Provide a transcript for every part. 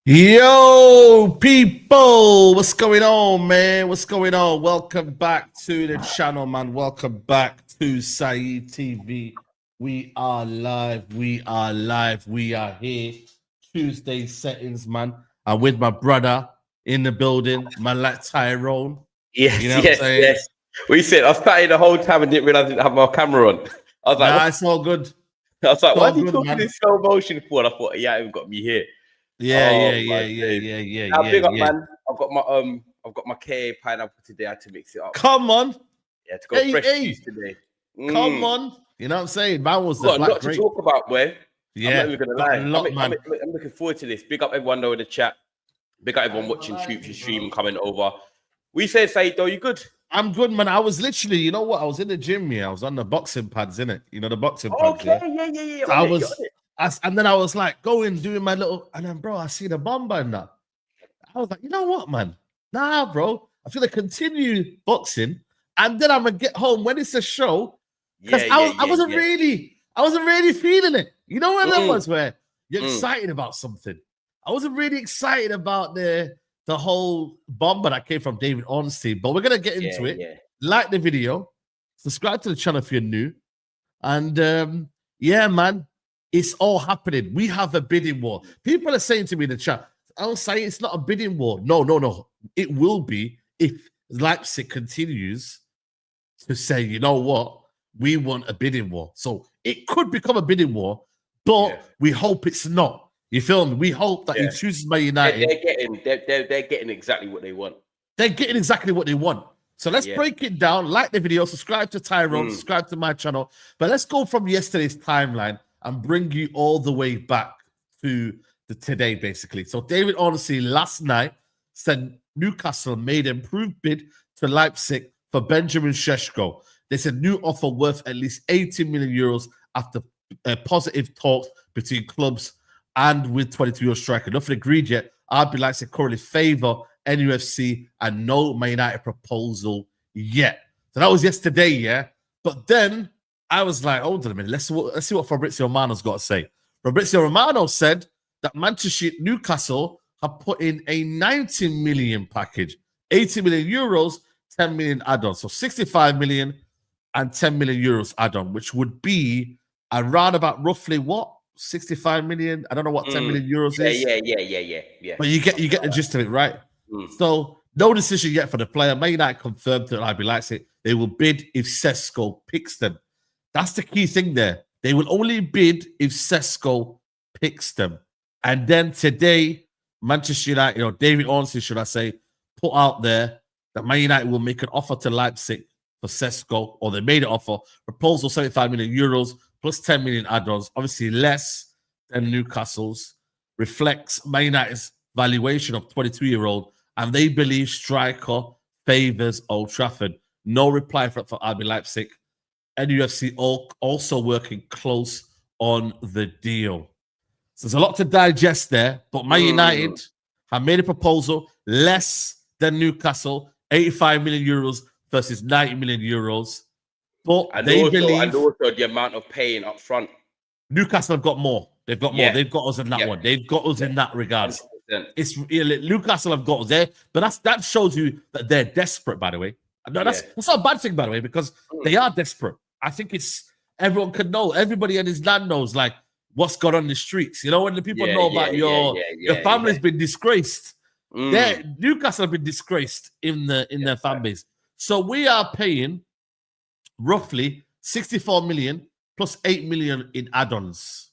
Yo, people, what's going on, man? What's going on? Welcome back to the channel, man. Welcome back to Saeed TV. We are live. We are here. Tuesday settings, man. I'm with my brother in the building, man, like Tyrone. Yes, you know what I'm saying? yes. We said I was sat the whole time and didn't realize I didn't have my camera on. I was like, nah, it's all good. I was like, It's why all are you good, talking man. in slow motion for? And I thought, yeah, you've got me here. Yeah. Now, big up, man. I've got my KA pineapple today. I had to mix it up. Come on. Yeah, to go fresh juice today. Come on. You know what I'm saying? Man was got a lot to talk about, boy. Yeah, I'm not even gonna lie. I'm looking forward to this. Big up everyone though in the chat. Big up everyone watching the stream and coming over. We said, Saeed, though, you good? I'm good, man. I was literally, you know what? I was in the gym here. I was on the boxing pads, innit? You know, the boxing pads. Okay, yeah. So and then I was like doing my little, and then, bro, I see the bomber and that. I was like, you know what, man? Nah, bro. I feel like continue boxing, and then I'm gonna get home when it's a show. Because I wasn't really feeling it. You know what that was where you're excited about something. I wasn't really excited about the whole bomber that came from David Ornstein, but we're gonna get into it. Yeah. Like the video, subscribe to the channel if you're new, and yeah, man, it's all happening. We have a bidding war. People are saying to me in the chat, "I'll say it's not a bidding war." No, it will be if Leipzig continues to say, you know what, we want a bidding war. So it could become a bidding war, but we hope it's not. You feel me? We hope that he chooses Man United. They're getting exactly what they want. They're getting exactly what they want. So let's break it down. Like the video, subscribe to Tyrone, subscribe to my channel. But let's go from yesterday's timeline and bring you all the way back to today, basically. So David Ornstein last night said Newcastle made an improved bid to Leipzig for Benjamin Šeško. They said new offer worth at least 80 million euros after positive talks between clubs and with 22-year-old striker. Nothing agreed yet. RB Leipzig currently favour NUFC and no Man United proposal yet. So that was yesterday, yeah. But then I was like, hold on a minute. Let's see what Fabrizio Romano's got to say. Fabrizio Romano said that Newcastle have put in a 90 million package, 80 million euros, 10 million add-on. So 65 million and 10 million euros add-on, which would be around about roughly what? 65 million. I don't know what 10 million euros is. Yeah. But you get the gist of it, right? So no decision yet for the player. Man United confirmed that RB Leipzig they will bid if Sesko picks them. That's the key thing there. They will only bid if Sesko picks them. And then today, Manchester United, or David Ornstein, should I say, put out there that Man United will make an offer to Leipzig for Sesko, or they made an offer. Proposal 75 million euros plus 10 million add-ons, obviously less than Newcastle's, reflects Man United's valuation of 22-year-old, and they believe striker favours Old Trafford. No reply for RB Leipzig. NUFC also working close on the deal. So there's a lot to digest there, but Man United have made a proposal less than Newcastle, 85 million euros versus 90 million euros. But and they believe also the amount of paying up front. Newcastle have got more. They've got more. They've got us in that one. They've got us in that regard. 100%. It's Newcastle have got us there, but that shows you that they're desperate. By the way, no, that's not a bad thing. By the way, because they are desperate. I think it's everyone can know. Everybody in his land knows like what's gone on the streets. You know, when the people know about your family's been disgraced. Newcastle have been disgraced in their fan base. So we are paying roughly 64 million plus 8 million in add-ons.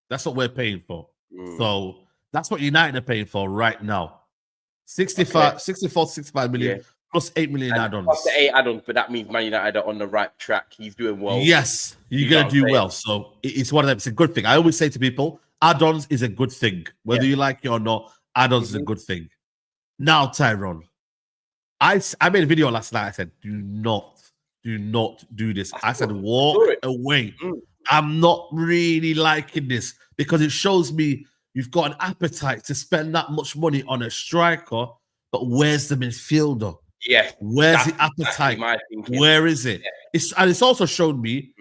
That's what we're paying for. So that's what United are paying for right now. 64, 65 million plus 8 million add-ons. Plus the 8 add-ons, but that means Man United are on the right track. He's doing well. Yes, you're going to do well. So it's one of them. It's a good thing. I always say to people, add-ons is a good thing. Whether you like it or not, add-ons is a good thing. Now, Tyrone, I made a video last night. I said, do not do this. I said, walk away. I'm not really liking this because it shows me you've got an appetite to spend that much money on a striker, but where's the midfielder? Yeah. Where's the appetite? Where is it? It's also shown me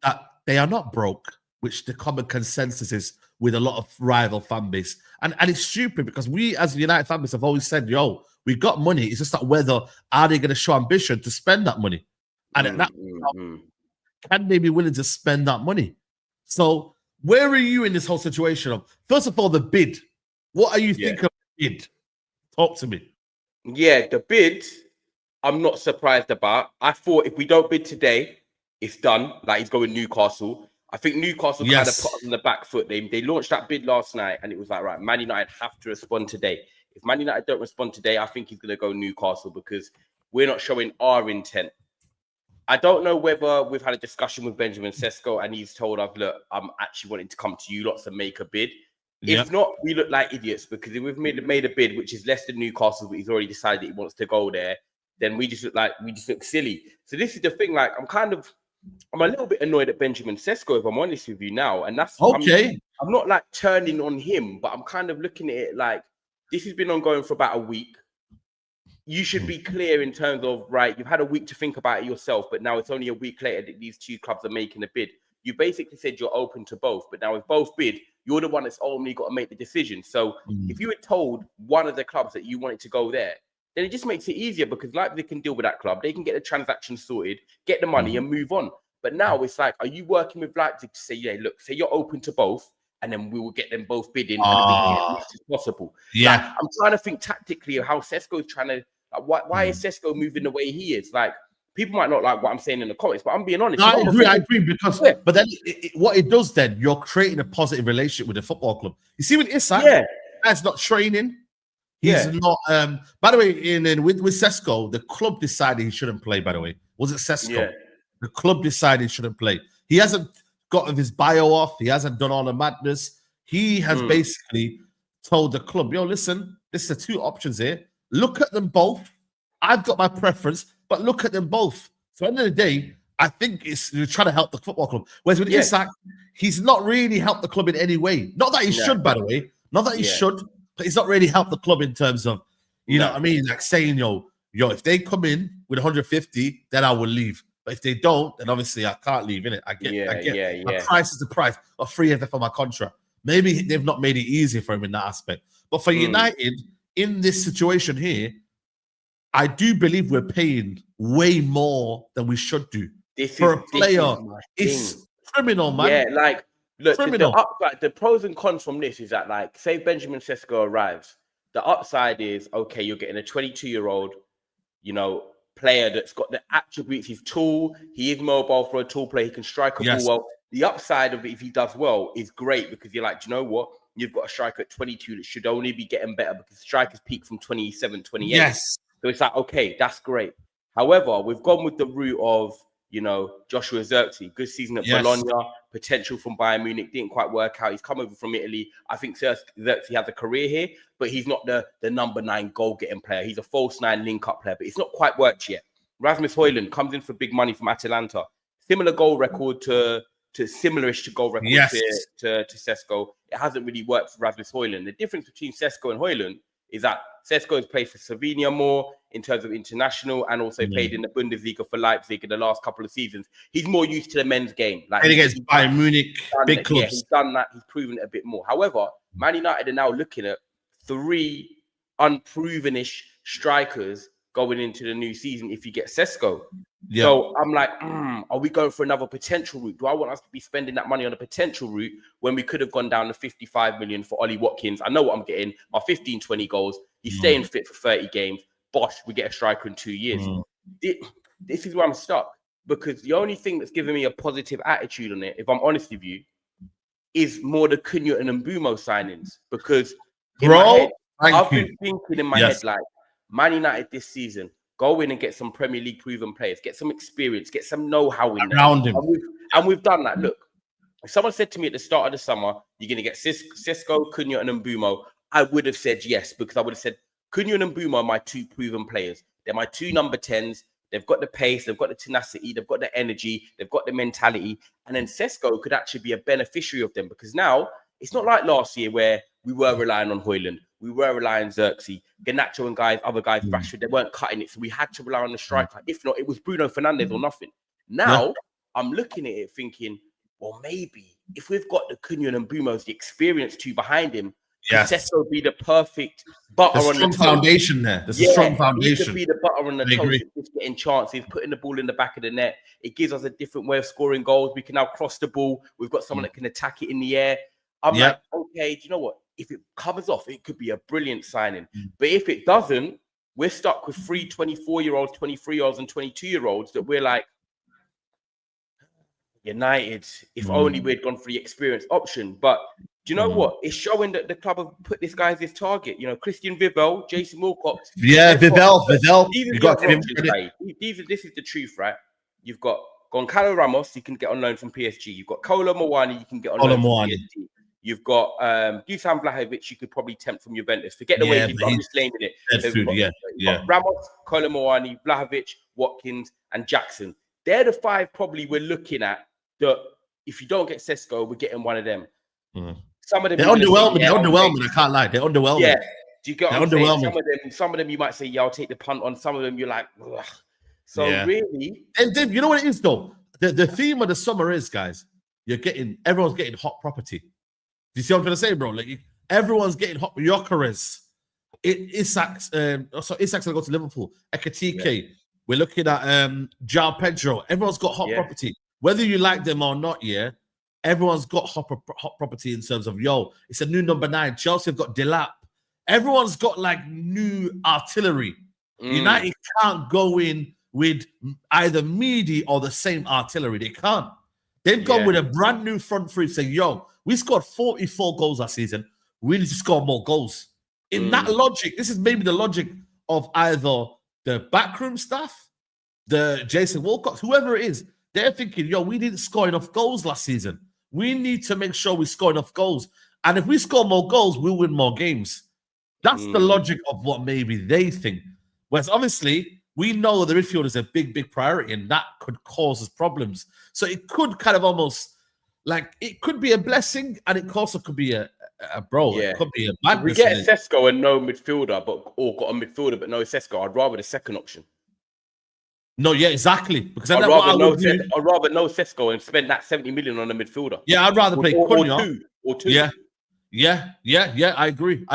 that they are not broke, which the common consensus is with a lot of rival fan base. And it's stupid because we as the United fan base have always said, yo, we got money. It's just that whether are they going to show ambition to spend that money? And at that can they be willing to spend that money? So where are you in this whole situation of, first of all, the bid? What are you thinking of the bid? Talk to me. Yeah, the bid, I'm not surprised about. I thought if we don't bid today, it's done. Like, he's going Newcastle. I think Newcastle kind of put us on the back foot. They launched that bid last night, and it was like, right, Man United have to respond today. If Man United don't respond today, I think he's going to go Newcastle because we're not showing our intent. I don't know whether we've had a discussion with Benjamin Sesko and he's told us, look, I'm actually wanting to come to you lots and make a bid. If not, we look like idiots because if we've made a bid which is less than Newcastle, but he's already decided he wants to go there, then we just look silly. So this is the thing. Like, I'm a little bit annoyed at Benjamin Sesko, if I'm honest with you now, and that's okay. I'm not like turning on him, but I'm kind of looking at it like this has been ongoing for about a week. You should be clear in terms of, right, you've had a week to think about it yourself, but now it's only a week later that these two clubs are making a bid. You basically said you're open to both, but now if both bid, you're the one that's only got to make the decision. So if you had told one of the clubs that you wanted to go there, then it just makes it easier because Leipzig can deal with that club. They can get the transaction sorted, get the money and move on. But now it's like, are you working with Leipzig to say, yeah, look, say you're open to both, and then we will get them both bidding as much as possible. Yeah. Like, I'm trying to think tactically of how Sesko is trying to, like, why is Sesko moving the way he is? Like, people might not like what I'm saying in the comments, but I'm being honest. No, I agree because, but then what it does then, you're creating a positive relationship with the football club. You see with Issa, that's not training. He's not, by the way, with Sesko, the club decided he shouldn't play, by the way. Was it Sesko? Yeah. The club decided he shouldn't play. He hasn't got his bio off. He hasn't done all the madness. He has basically told the club, yo, listen, this is the two options here. Look at them both. I've got my preference, but look at them both. So at the end of the day, I think you're trying to help the football club. Whereas with Isak, he's not really helped the club in any way. Not that he should, by the way. Not that he should, but he's not really helped the club in terms of, you know what I mean? Like saying, yo, if they come in with 150, then I will leave. But if they don't, then obviously I can't leave, innit? I get. My price is the price. Or 3 years left on my contract. Maybe they've not made it easier for him in that aspect. But for United, in this situation here, I do believe we're paying way more than we should do. For a player, it's criminal, man. Yeah, like, look, the pros and cons from this is that, like, say Benjamin Sesko arrives, the upside is, okay, you're getting a 22-year-old, you know, player that's got the attributes. He's tall, he is mobile for a tall player, he can strike a ball well. The upside of it, if he does well, is great because you're like, do you know what? You've got a striker at 22 that should only be getting better because strikers peak from 27, 28. Yes. So it's like, okay, that's great. However, we've gone with the route of, you know, Joshua Zirkzee, good season at Bologna, potential from Bayern Munich, didn't quite work out. He's come over from Italy. I think Zirkzee has a career here, but he's not the number 9 goal-getting player. He's a false 9 link-up player, but it's not quite worked yet. Rasmus Hojlund comes in for big money from Atalanta. Similar goal record to similar-ish to goal record to Sesko. It hasn't really worked for Rasmus Hojlund. The difference between Sesko and Hojlund is that Sesko has played for Slovenia more in terms of international and also played in the Bundesliga for Leipzig in the last couple of seasons. He's more used to the men's game. Like, and against Bayern Munich, big clubs. Yeah, he's done that. He's proven it a bit more. However, Man United are now looking at 3 unproven-ish strikers going into the new season if you get Sesko. Yeah. So I'm like, are we going for another potential route? Do I want us to be spending that money on a potential route when we could have gone down to 55 million for Ollie Watkins? I know what I'm getting. My 15, 20 goals. He's staying fit for 30 games. Bosh, we get a striker in 2 years. This is where I'm stuck because the only thing that's giving me a positive attitude on it, if I'm honest with you, is more the Cunha and Mbumo signings. Because I've been thinking in my head, like, Man United this season, go in and get some Premier League proven players, get some experience, get some know-how in there. Around him. And we've done that. Look, if someone said to me at the start of the summer, you're going to get Sesko, Cunha and Mbumo, I would have said yes, because I would have said, Cunha and Mbumo are my 2 proven players. They're my 2 number 10s. They've got the pace, they've got the tenacity, they've got the energy, they've got the mentality. And then Sesko could actually be a beneficiary of them because now it's not like last year where we were relying on Hojlund. We were relying on Zirkzee, Garnacho and other guys, Rashford, they weren't cutting it. So we had to rely on the striker. If not, it was Bruno Fernandes or nothing. Now, I'm looking at it thinking, well, maybe if we've got the Cunha and Bumos, the experience too behind him, Sesko be the perfect butter on the toast. Foundation there. There's a strong foundation. He could be the butter on the toast. Just getting chances, putting the ball in the back of the net. It gives us a different way of scoring goals. We can now cross the ball. We've got someone that can attack it in the air. I'm like, okay, do you know what? If it covers off, it could be a brilliant signing. But if it doesn't, we're stuck with 3 24-year-olds, 23-year-olds, and 22-year-olds that we're like, United, if only we'd gone for the experience option. But do you know what? It's showing that the club have put this guy as his target. You know, Christian Vivel, Jason Wilcox. Yeah, Vivel. This is the truth, right? You've got Goncalo Ramos, you can get on loan from PSG. You've got Kolo Muani, you can get on loan from PSG. You've got Dusan Vlahovic, you could probably tempt from Juventus. Forget the way I'm just naming it. Ramos, Kolo Muani, Vlahovic, Watkins, and Jackson. They're the 5 probably we're looking at that if you don't get Sesko, we're getting one of them. Some of them they're underwhelming. They're underwhelming. I can't lie. They're underwhelming. Yeah. Do you get what I'm saying? Some of them you might say, yeah, I'll take the punt on. Some of them you're like, ugh. So really, and then, you know what it is though? The theme of the summer is, guys, everyone's getting hot property. Do you see what I'm trying to say, bro? Like everyone's getting hot. Gyökeres, Isak's gonna go to Liverpool. Ekitike. We're looking at João Pedro. Everyone's got hot property. Whether you like them or not, everyone's got hot property in terms of, it's a new number 9. Chelsea have got Delap. Everyone's got like new artillery. United can't go in with either Meaty or the same artillery. They can't. They've gone with a brand new front three saying, we scored 44 goals last season. We need to score more goals. In that logic, this is maybe the logic of either the backroom staff, the Jason Wilcox, whoever it is. They're thinking, we didn't score enough goals last season. We need to make sure we score enough goals. And if we score more goals, we'll win more games. That's the logic of what maybe they think. Whereas obviously, we know the midfield is a big, big priority, and that could cause us problems. So it could kind of almost, like, it could be a blessing, and it also could be a it could be a bad. We get Sesko and no midfielder, or got a midfielder but no Sesko. I'd rather the second option. No, exactly. Because I'd rather no Sesko and spend that 70 million on a midfielder. Yeah, I'd rather play Cunha. Or two. Yeah. I agree.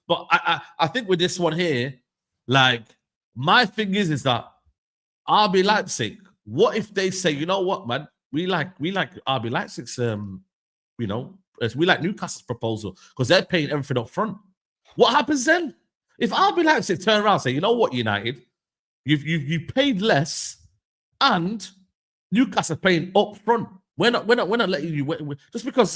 But I think with this one here, like, my thing is that RB Leipzig, what if they say, you know what, man, we like RB Leipzig's, we like Newcastle's proposal because they're paying everything up front. What happens then? If RB Leipzig turn around and say, you know what, United, you paid less and Newcastle paying up front. We're not letting you just because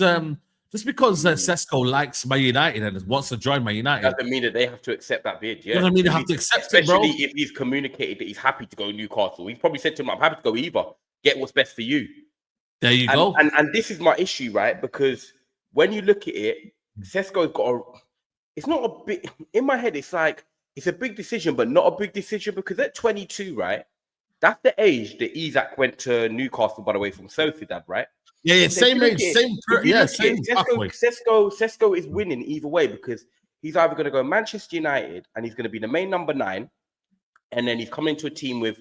Sesko likes Man United and wants to join Man United. Doesn't mean that they have to accept that bid. Yeah, doesn't mean they have to accept it, bro. Especially if he's communicated that he's happy to go Newcastle. He's probably said to him, "I'm happy to go either. Get what's best for you." There you go. And this is my issue, right? Because when you look at it, Sesko's got it's not a big, in my head, it's like, it's a big decision, but not a big decision because at 22, right? That's the age that Isak went to Newcastle, by the way, from Sociedad, right? Yeah, same age, same. Sesko is winning either way because he's either going to go Manchester United and he's going to be the main number 9, and then he's coming to a team with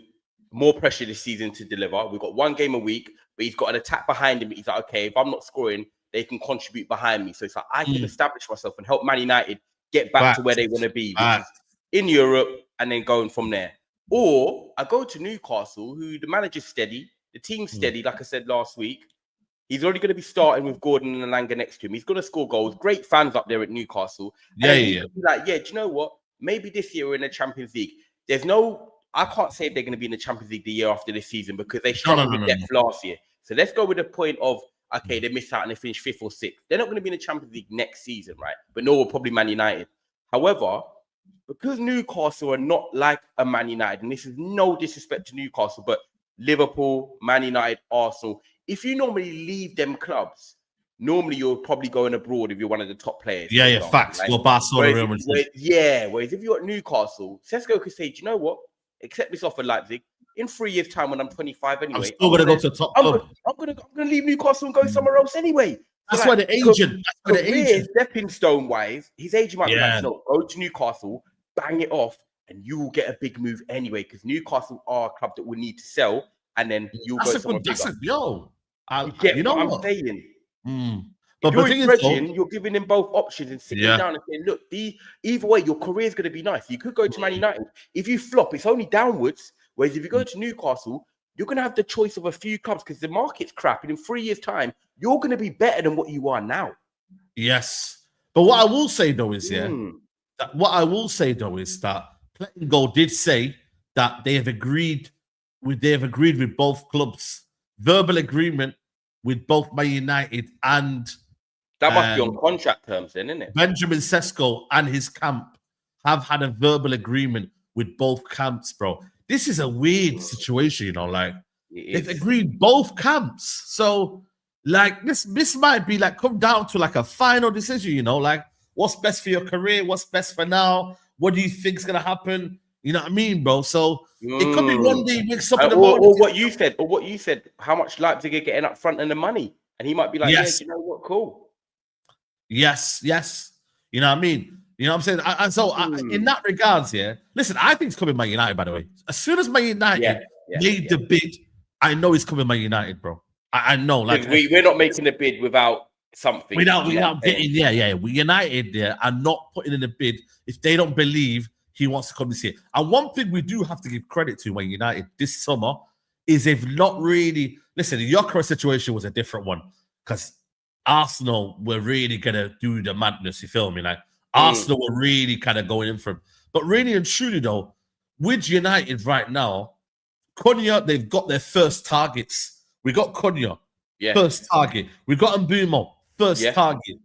more pressure this season to deliver. We've got 1 game a week, but he's got an attack behind him. He's like, okay, if I'm not scoring, they can contribute behind me. So it's like, I can establish myself and help Man United get back to where they want to be, which is in Europe, and then going from there. Or I go to Newcastle, who the manager's steady, the team's steady, like I said last week. He's already going to be starting with Gordon and Alanga next to him. He's going to score goals. Great fans up there at Newcastle. And like, do you know what? Maybe this year we're in the Champions League. I can't say if they're going to be in the Champions League the year after this season because they struggled with depth last year. So let's go with the point of, okay, they missed out and they finished 5th or 6th. They're not going to be in the Champions League next season, right? But no, probably Man United. However, because Newcastle are not like a Man United, and this is no disrespect to Newcastle, but Liverpool, Man United, Arsenal, if you normally leave them clubs, normally you're probably going abroad if you're one of the top players. Yeah, facts. Right? Well, Barcelona. Whereas if you're at Newcastle, Sesko could say, do you know what? Accept this offer, Leipzig. In 3 years' time, when I'm 25 anyway, I'm still going to go to the top club. I'm going to leave Newcastle and go somewhere else anyway. That's why the agent. Stepping stone wise, his agent might be like, no, go to Newcastle, bang it off, and you will get a big move anyway. Because Newcastle are a club that will need to sell, and then you'll go somewhere bigger. You get you know what what? I'm saying? But If you're the thing is, Bridging, you're giving him both options and sitting down and saying, look, either way, your career is going to be nice. You could go to Man United. If you flop, it's only downwards. Whereas if you go to Newcastle, you're going to have the choice of a few clubs because the market's crap. And in 3 years' time, you're going to be better than what you are now. Yes. But what I will say, though, is, that Pletton Gold did say that they have agreed with both clubs. Verbal agreement with both Man United and that must be on contract terms then, isn't it? Benjamin Sesko and his camp have had a verbal agreement with both camps, bro. This is a weird situation, you know, like they've agreed both camps. So like this might be like come down to like a final decision, you know, like what's best for your career, what's best for now, what do you think's gonna happen? You know what I mean, bro? So it could be one day you mix up or what you said, how much Leipzig are getting up front and the money. And he might be like, yes, you know what, cool. Yes. You know what I mean? You know what I'm saying? In that regards, listen, I think it's coming Man United, by the way. As soon as Man United made the bid, I know it's coming Man United, bro. I know. Like we're not making the bid without something. Without getting, we United are not putting in a bid if they don't believe he wants to come this year. And one thing we do have to give credit to Man United this summer is they've not really, listen, the Gyökeres situation was a different one because Arsenal were really going to do the madness, you feel me? Like, Arsenal were really kind of going in for him. But really and truly, though, with United right now, Cunha, they've got their first targets. We got Cunha, first target. We got Mbeumo, first target.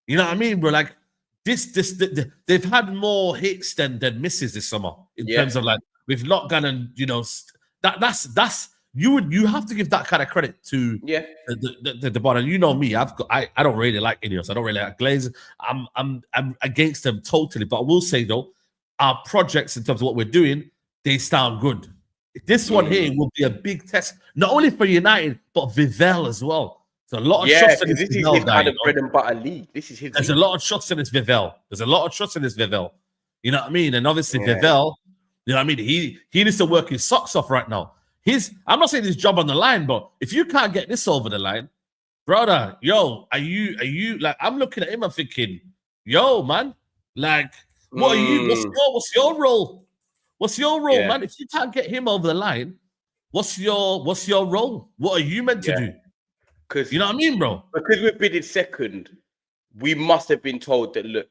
You know what I mean? We're like, they've had more hits than misses this summer in terms of like, we've not gone and, you know, that's you have to give that kind of credit to the ball. And you know me, I don't really like Ineos. I don't really like Glazers. I'm against them totally. But I will say though, our projects in terms of what we're doing, they sound good. This one here will be a big test, not only for United but Vivell as well. There's a lot of trust in this Vivell is kind of bread and butter league. This is his. There's a lot of trust in this Vivell. You know what I mean? And obviously Vivell, you know what I mean? He needs to work his socks off right now. I'm not saying his job on the line, but if you can't get this over the line, brother, yo, are you like, I'm looking at him, I'm thinking, yo, man, like, what are you? What's your role? What's your role, man? If you can't get him over the line, what's your role? What are you meant to do? Because you know what I mean, bro? Because we're bidding second, we must have been told that look,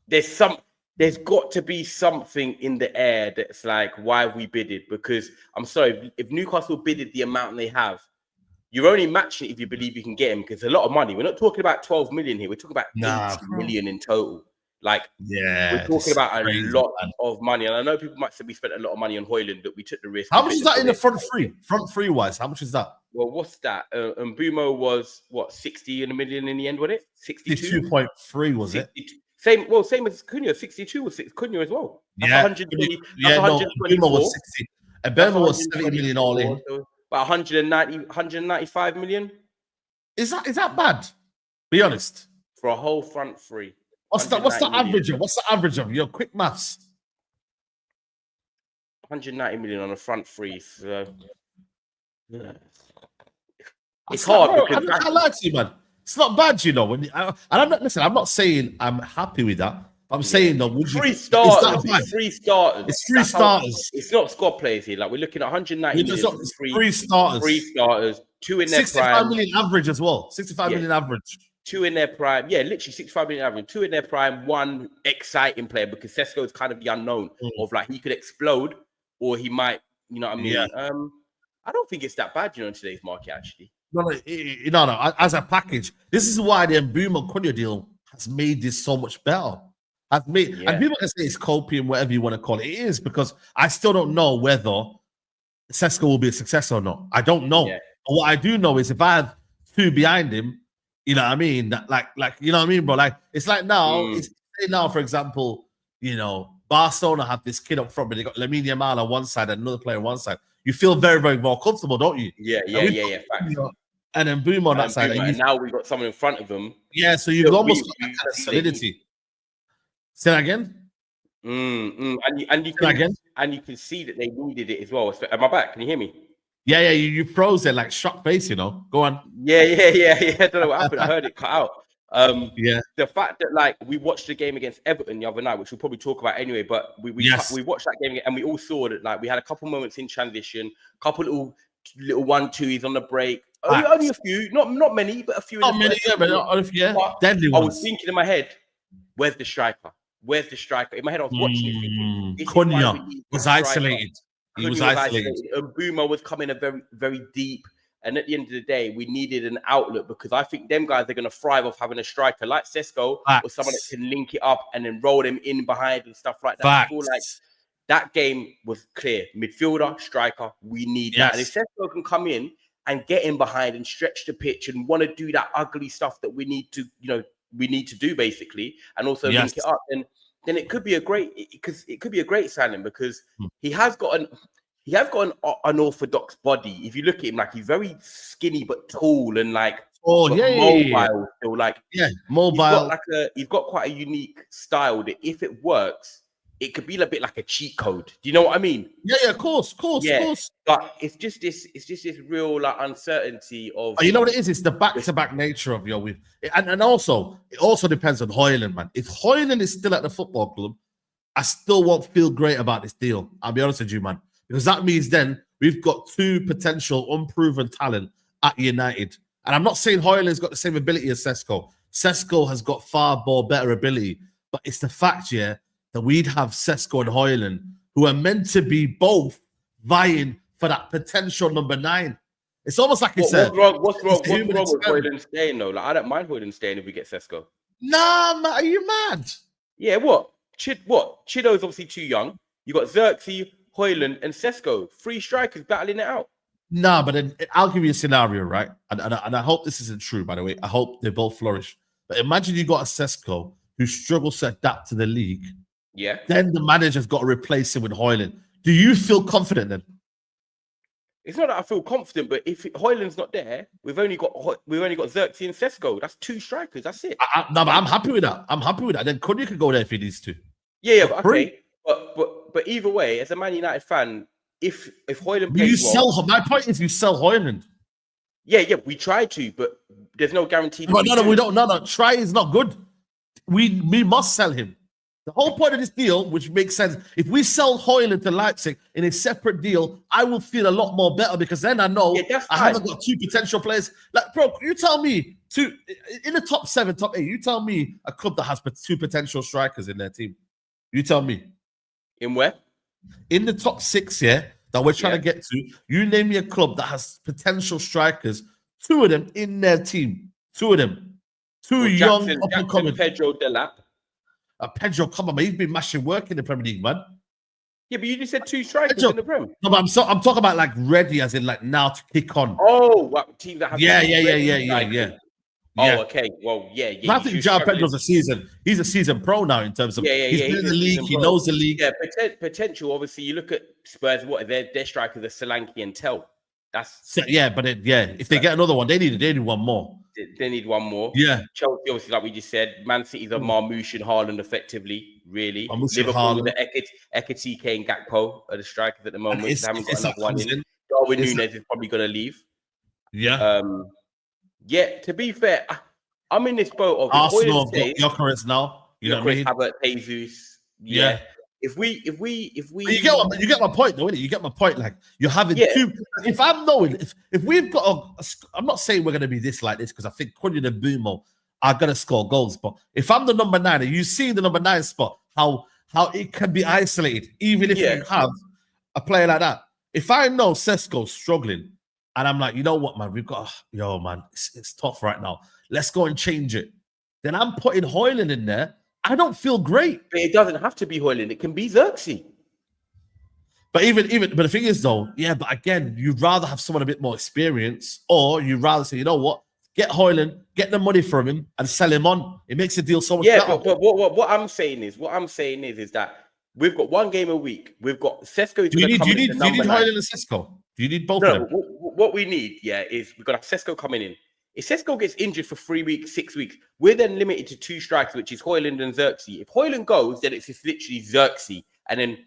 there's got to be something in the air that's like, why have we bidded? Because I'm sorry, if Newcastle bidded the amount they have, you're only matching it if you believe you can get him, because it's a lot of money. We're not talking about 12 million here. We're talking about 80 million in total. Like, we're talking about a lot of money. And I know people might say we spent a lot of money on Hojlund, that we took the risk. How much is that in the front three? Front three wise, how much is that? Well, what's that? And Mbeumo was what, 60 million in the end, was it? 62.3 was 62. It? Same as Cunha. 62 was Cunha as well. That's 120. That's 124. Mbeumo was 60. And Mbeumo was 70 million all in. About 195 million. Is that bad? Be honest. For a whole front three. What's the average of? What's the average of? Your quick maths. 190 million on a front three. So it's hard. I can't lie to you, man. It's not bad, you know. I'm not saying I'm happy with that. I'm saying though, three starters. It's 3 starters. It's 3 starters. It's not squad players here. Like, we're looking at 190 million. It's 3 starters. 3 starters. 2 in their 65 prime. 65 million average as well. 65 million average. 2 in their prime. Yeah, literally 65 million average. 2 in their prime. 1 exciting player, because Sesko is kind of the unknown of like, he could explode or he might, you know what I mean? Yeah. I don't think it's that bad, you know, in today's market, actually. No. As a package, this is why the Mbeumo Cunha deal has made this so much better. And people can say it's copium, whatever you want to call it. It is, because I still don't know whether Sesko will be a success or not. I don't know. Yeah. But what I do know is if I have 2 behind him, you know what I mean? Like, you know what I mean, bro? Like, it's like now, for example, you know, Barcelona have this kid up front, but they got Lamine Yamal on one side and another player on one side. You feel very, very more comfortable, don't you? Yeah. Fact. You know, and then Boom on that side. And now we've got someone in front of them. Yeah, so you've almost got that kind of solidity. Say that again? And you can see that they needed it as well. Am I back? Can you hear me? Yeah, you froze it like shock face, you know. Go on. Yeah. I don't know what happened. I heard it cut out. The fact that like we watched the game against Everton the other night, which we'll probably talk about anyway, but we watched that game and we all saw that like we had a couple moments in transition, couple little 1-2s on the break. Only a few, not many, but a few. Not many, but deadly ones. I was thinking in my head, where's the striker? Where's the striker? In my head, I was watching it thinking, Cunha was isolated. He was isolated. And Boomer was coming a very, very deep. And at the end of the day, we needed an outlet because I think them guys are going to thrive off having a striker like Sesko or someone that can link it up and then roll them in behind and stuff like that. I feel like that game was clear. Midfielder, striker, we need that. And if Sesko can come in and get in behind and stretch the pitch and want to do that ugly stuff that we need to, do basically, and also link it up, then it could be a great signing because he has got an unorthodox body. If you look at him, like he's very skinny but tall and like mobile. Still, like mobile. He's got quite a unique style that if it works, it could be a bit like a cheat code. Do you know what I mean? Yeah, of course. But it's just this real like uncertainty of. You know what it is? It's the back-to-back nature of and also it also depends on Hojlund, man. If Hojlund is still at the football club, I still won't feel great about this deal. I'll be honest with you, man, because that means then we've got two potential unproven talent at United, and I'm not saying Hojlund's got the same ability as Sesko. Sesko has got far more better ability, but it's the fact, that we'd have Sesko and Hojlund, who are meant to be both vying for that potential number 9. It's almost like what's wrong with Hojlund staying though? Like I don't mind Hojlund staying if we get Sesko. Nah, man, are you mad? Yeah, what? Chido's obviously too young. You got Xerxes, Hojlund, and Sesko, 3 strikers battling it out. Nah, but then I'll give you a scenario, right? And I hope this isn't true, by the way. I hope they both flourish. But imagine you got a Sesko who struggles to adapt to the league. Yeah. Then the manager's got to replace him with Hojlund. Do you feel confident then? It's not that I feel confident, but if Hojlund's not there, we've only got Xerxes and Sesko. That's 2 strikers. That's it. No, but I'm happy with that. Then Cunha could go there if he needs to. Yeah, but okay. But either way, as a Man United fan, if Hojlund plays my point is you sell Hojlund. Yeah, we try to, but there's no guarantee. We don't. No, try is not good. We must sell him. The whole point of this deal, which makes sense, if we sell Hojlund to Leipzig in a separate deal, I will feel a lot more better because then I know I haven't got 2 potential players. Like, bro, you tell me in the top 7, top 8, you tell me a club that has 2 potential strikers in their team. You tell me. In where? In the top 6, that we're trying to get to. You name me a club that has potential strikers, 2 of them in their team. 2 of them. 2 young up-and-coming. Pedro Delap. Pedro, come on, man. He's been mashing work in the Premier League, man. Yeah, but you just said 2 strikers in the Prem. No, but I'm talking about like ready, as in like now to kick on. Oh, what team that has? Yeah. Oh, okay. Well, yeah. I think João Pedro's he's a season pro now in terms of he's been in the league, he knows the league. Yeah, potential. Obviously, you look at Spurs. What their strikers are Solanke and Tel. If they get another one, they need one more. They need one more. Yeah. Chelsea, obviously, like we just said, Man City's a Marmoush and Haaland, effectively, really. Liverpool with the Ekitike and Gakpo are the strikers at the moment. They haven't got another one in. Darwin Núñez is probably going to leave. Yeah. To be fair, I'm in this boat of Arsenal have got Gyökeres now. You know what I mean? Havertz, Jesus. Yeah. If we you get my point though, innit? You get my point. Like you're having 2. If I'm knowing if we've got I'm not saying we're gonna be this like this because I think Cunha and Bumo are gonna score goals. But if I'm the number 9 and you see the number 9 spot, how it can be isolated, even if you have a player like that. If I know Sesko's struggling and I'm like, you know what, man, we've got it's tough right now. Let's go and change it. Then I'm putting Hojlund in there. I don't feel great. But it doesn't have to be Hojlund. It can be Xerxes. But but the thing is though, but again, you'd rather have someone a bit more experienced, or you'd rather say, you know what, get Hojlund, get the money from him, and sell him on. It makes the deal so much better. But what I'm saying is that we've got 1 game a week. We've got Sesko. Do you need Hojlund and Sesko? Do you need both of them? What we need, is we've got Sesko coming in. If Sesko gets injured for 3 weeks, 6 weeks, we're then limited to 2 strikers, which is Hojlund and Xerxes. If Hojlund goes, then it's just literally Xerxes, and then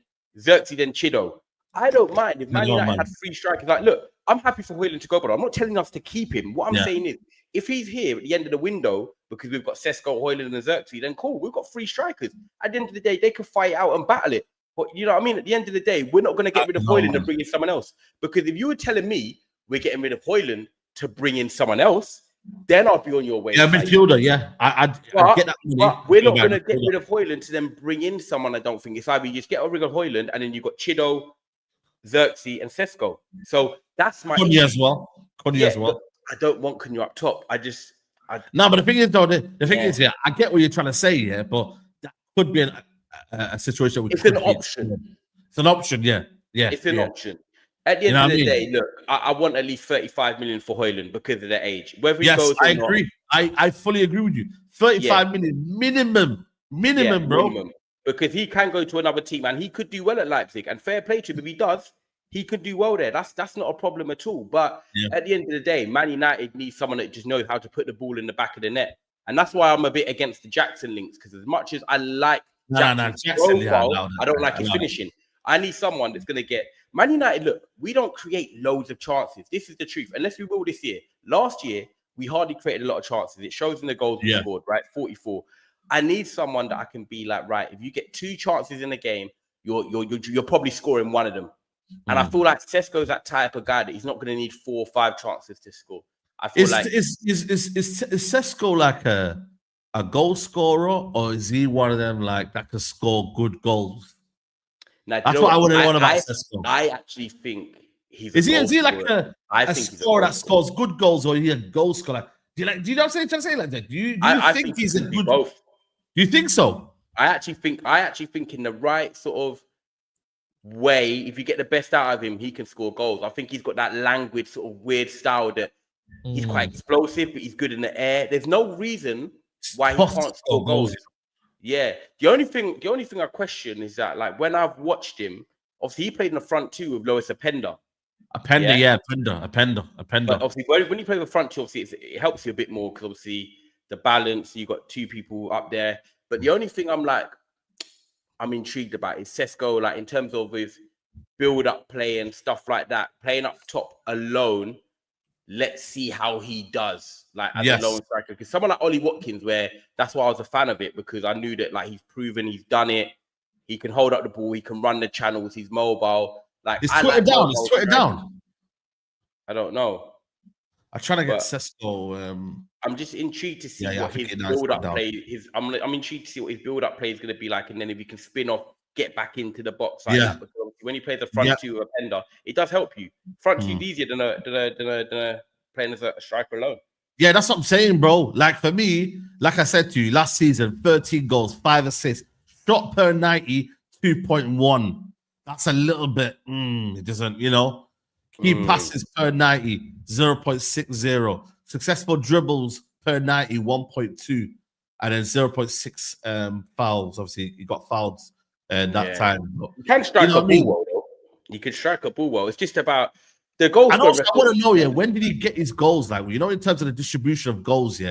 Xerxes, then Chido. I don't mind if Man United had 3 strikers. Like, look, I'm happy for Hojlund to go, but I'm not telling us to keep him. What I'm saying is, if he's here at the end of the window because we've got Sesko, Hojlund, and Xerxes, then cool. We've got 3 strikers. At the end of the day, they can fight out and battle it. But you know what I mean? At the end of the day, we're not going to get rid of Hojlund and bring in someone else. Because if you were telling me we're getting rid of Hojlund to bring in someone else, then I'll be on your way. Yeah, midfielder, yeah. I'd get that money. But we're not going to get rid of Hojlund to then bring in someone. I don't think it's either you just get rid of Hojlund and then you've got Chido, Xerxes, and Sesko. So that's my Cunha as well. Cunha as well. I don't want Cunha up top. No, but the thing is, though, the thing is, I get what you're trying to say, but that could be a situation. It's an option. It's an option, yeah. It's an option. At the end of the day, look, I want at least 35 million for Hojlund because of their age. Whether he goes or not, agree. I fully agree with you. 35 million minimum, bro. Minimum. Because he can go to another team and he could do well at Leipzig. And fair play to him, if he does, he could do well there. That's not a problem at all. But at the end of the day, Man United needs someone that just knows how to put the ball in the back of the net. And that's why I'm a bit against the Jackson links, because as much as I like Jackson's profile, I don't like his finishing. I need someone that's going to get... Man United, look, we don't create loads of chances. This is the truth. Unless we will this year. Last year, we hardly created a lot of chances. It shows in the goals we scored, right? 44. I need someone that I can be like, right, if you get 2 chances in a game, you're probably scoring one of them. And I feel like Sesko's that type of guy that he's not going to need 4 or 5 chances to score. I feel is Sesko like a goal scorer, or is he one of them like that can score good goals? Now, that's what I want to know about Sesko. I actually think he's. Is he like a scorer that scores good goals, or is he a goal scorer? Do you know what I'm trying to say like that? Do you think he's a good? Both. Do you think so? I actually think in the right sort of way, if you get the best out of him, he can score goals. I think he's got that languid sort of weird style that he's quite explosive, but he's good in the air. There's no reason why he can't score goals. Yeah. The only thing I question is that, like, when I've watched him, obviously he played in the front 2 with Lois Openda. Openda. But obviously, when you play the front 2, obviously it helps you a bit more because obviously the balance, you got 2 people up there. But the only thing I'm intrigued about is Sesko, like in terms of his build-up play and stuff like that, playing up top alone. Let's see how he does, like as a lone striker. Because someone like Ollie Watkins, where that's why I was a fan of it, because I knew that like he's proven he's done it. He can hold up the ball, he can run the channels, he's mobile. Like he's twittered down. I don't know. I'm trying to get Sesko. I'm just intrigued to see what his build-up play. I'm intrigued to see what his build-up play is going to be like, and then if he can spin off, get back into the box. Like that, because when he plays the front 2 with Openda, it does help you. Front 2 is easier than playing as a striker alone. Yeah, that's what I'm saying, bro. Like for me, like I said to you, last season, 13 goals, 5 assists, shot per 90, 2.1. That's a little bit. It doesn't, Key passes per 90, 0.60. Successful dribbles per 90, 1.2. And then 0.6 fouls. Obviously, he got fouled that time. But, you can strike a ball well, though. You can strike a ball well. It's just about the goals. And also, I want to know, when did he get his goals? Like, in terms of the distribution of goals,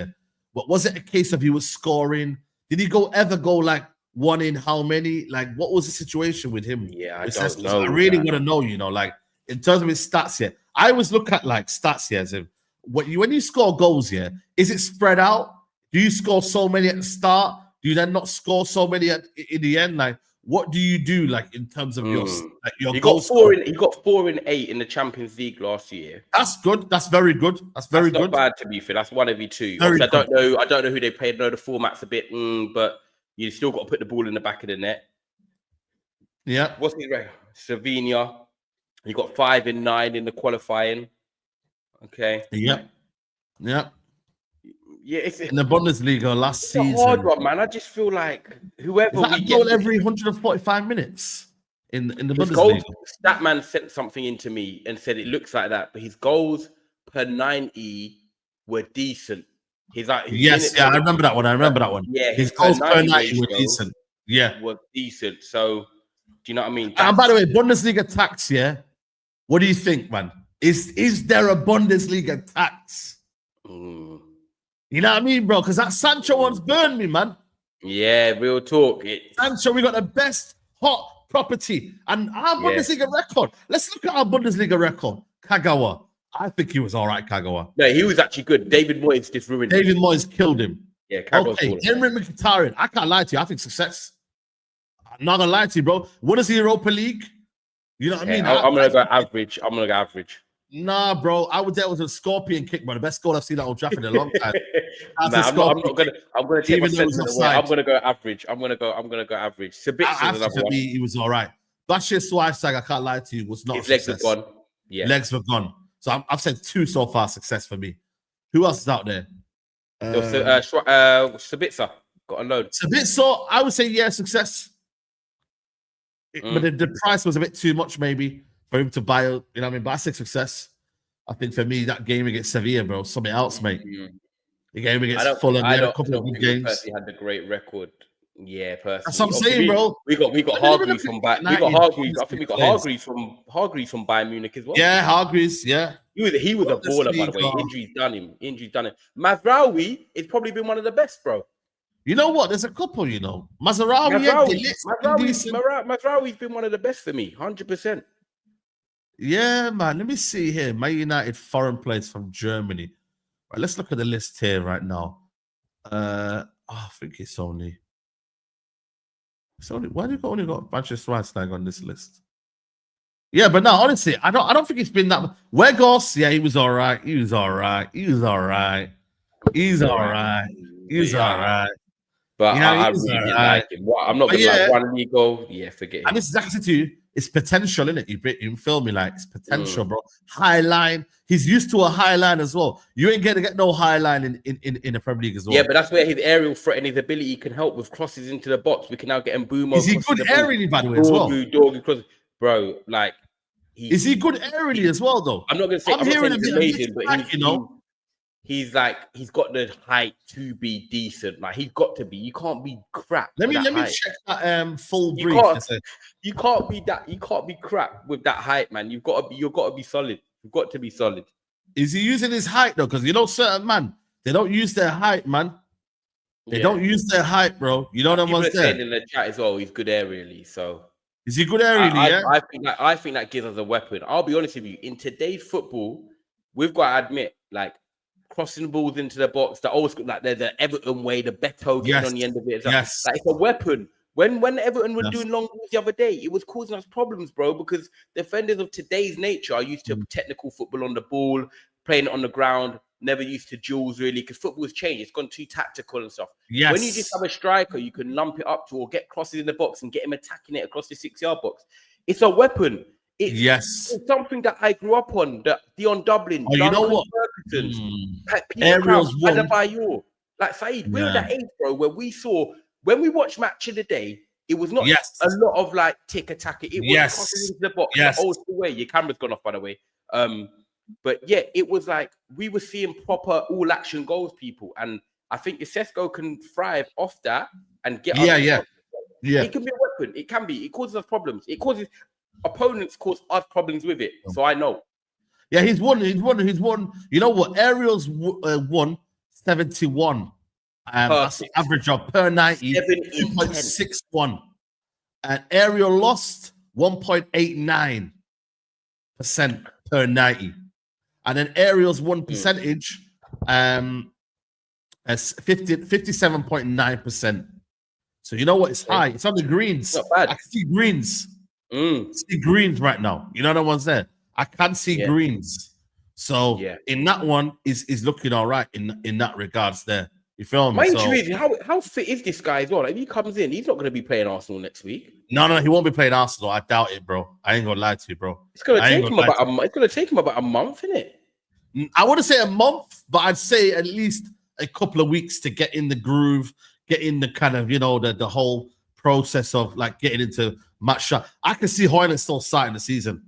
but was it a case of he was scoring? Did he ever go like one in how many? Like, what was the situation with him? Yeah, I don't know. I really want to know, like, in terms of his stats I always look at like stats as if when you score goals is it spread out? Do you score so many at the start? Do you then not score so many in the end? Like, what do you do like in terms of your goals? He got 4 in 8 in the Champions League last year. That's good. That's very good. That's good. Not bad, to be fair. That's 1 every 2. I don't know who they played. I know the format's a bit, but you still got to put the ball in the back of the net. Yeah. What's his record? Slovenia. You got 5 in 9 in the qualifying. Okay. Yep. Yeah, it's in the Bundesliga last season. It's a hard one, man. I just feel like whoever we get goal every 145 minutes in the Bundesliga. That man sent something into me and said it looks like that, but his goals per 90 were decent. I remember that one. Yeah, his goals per 90 were decent. Yeah, were decent. So, do you know what I mean? And by the way, Bundesliga tax. Yeah, what do you think, man? Is there a Bundesliga tax? You know what I mean, bro? Because that Sancho one's burned me, man. Yeah, real talk. Sancho, we got the best hot property and our Bundesliga record. Let's look at our Bundesliga record. Kagawa. I think he was all right, Kagawa. No, he was actually good. David Moyes just ruined him. David Moyes killed him. Yeah, Kagawa's okay. Henrik Mkhitaryan. I can't lie to you. I think success. I'm not gonna lie to you, bro. What is the Europa League? You know what I mean? I'm gonna go average. I'm gonna go average. Nah, bro. I would. That was a scorpion kick, bro. The best goal I've seen at Old Trafford in a long time. I'm not gonna. I'm gonna take my sentiment away. I'm gonna go average. I'm gonna go average. Sabitzer, for me, he was all right. Bashir Schweinsteiger, I can't lie to you, was not. His legs were gone. Yeah, legs were gone. So I've said 2 so far. Success for me. Who else is out there? Sabitzer got a load. Sabitzer, I would say success. But the price was a bit too much, maybe, for him to buy. You know what I mean? But I say success. I think for me, that game against Sevilla, bro, something else, mate. The game against Fulham, we had a couple of good games. He had the great record. Yeah, personally. That's what I'm saying, bro. We got Hargreaves from Bayern. We got Hargreaves. I think we got Hargreaves from Bayern Munich as well. Yeah, Hargreaves. Yeah, he was a baller, by the way. Injuries done him. Mazraoui has probably been one of the best, bro. You know what? There's a couple. You know, Mazraoui's been one of the best for me, 100%. Yeah, man. Let me see here. Man United foreign players from Germany. Right, let's look at the list here right now. I think it's only. Why do you only got Manchester Schweinsteiger on this list? Yeah, but no, honestly, I don't think it's been that. Weghorst, yeah, he was all right. But I really didn't like him. I'm not gonna like one league goal. Yeah, forget it. And this is actually too. It's potential, isn't it? You feel me? Like it's potential, bro. High line. He's used to a high line as well. You ain't gonna get no high line in the Premier League as well. Yeah, but that's where his aerial threat and his ability can help with crosses into the box. We can now get him boom. Is he good aerially, by the way, as well? Bro, like is he good aerially as well, though? I'm not gonna say he's amazing, but he's got the height to be decent. Like he's got to be. You can't be crap. Let me check that full brief. You can't be crap with that height, man. You've got to be solid. You've got to be solid. Is he using his height though? Because certain man, they don't use their height, man. They don't use their height, bro. You know what I'm saying? In the chat as well, he's good aerially. So is he good aerially? I think that gives us a weapon. I'll be honest with you. In today's football, we've got to admit, like, crossing balls into the box, the old school, like the Everton way, the Beto getting on the end of it. Like, it's a weapon. When Everton were doing long balls the other day, it was causing us problems, bro, because defenders of today's nature are used to technical football on the ball, playing it on the ground, never used to duels really, because football's changed. It's gone too tactical and stuff. Yes. When you just have a striker, you can lump it up to or get crosses in the box and get him attacking it across the 6-yard box. It's a weapon. It's something that I grew up on. That Dion Dublin, you know what? Aerials Adebayor. Like Saeed, we're at that age, bro, where we saw when we watched Match of the Day, it was not a lot of like tick attack. It was crosses into the box. The old school way. Your camera's gone off, by the way. But yeah, it was like we were seeing proper all action goals, people, and I think Sesko can thrive off that and get. It can be a weapon. It can be. It causes us problems. It causes. Opponents cause us problems with it, so I know. Yeah, he's won. You know what? Aerials won 71. That's the average of per 90, 2.61. And aerial lost 1.89% per 90. And then aerials won percentage as 57.9%. So you know what? It's high. It's on the greens. Not bad. I can see greens. See greens right now. You know the ones there. I can't see greens. So in that one is looking all right in that regards there. You feel me? Mind you, how fit is this guy as well? Like, if he comes in, he's not going to be playing Arsenal next week. No, he won't be playing Arsenal. I doubt it, bro. I ain't gonna lie to you, bro. It's gonna take him about a month. It's gonna take him about a month, innit? I wouldn't say a month, but I'd say at least a couple of weeks to get in the groove, get in the kind of the whole process of like getting into match shot. I can see Hojlund still starting the season.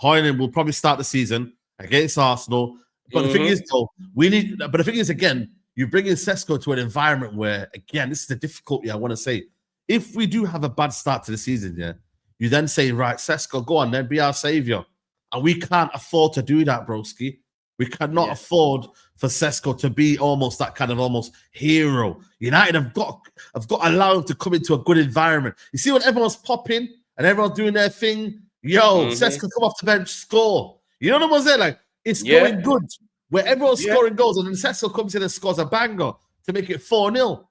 Hojlund will probably start the season against Arsenal. But the thing is, though, again, you bring in Sesko to an environment where, again, this is the difficulty I want to say. If we do have a bad start to the season, you then say, right, Sesko, go on, then be our savior. And we can't afford to do that, broski. We cannot afford for Sesko to be almost that kind of almost hero. United have got to allow him to come into a good environment. You see when everyone's popping and everyone's doing their thing, Sesko come off the bench, score. You know what I'm saying? Like, it's going good. Where everyone's scoring goals, and then Sesko comes in and scores a banger to make it 4-0.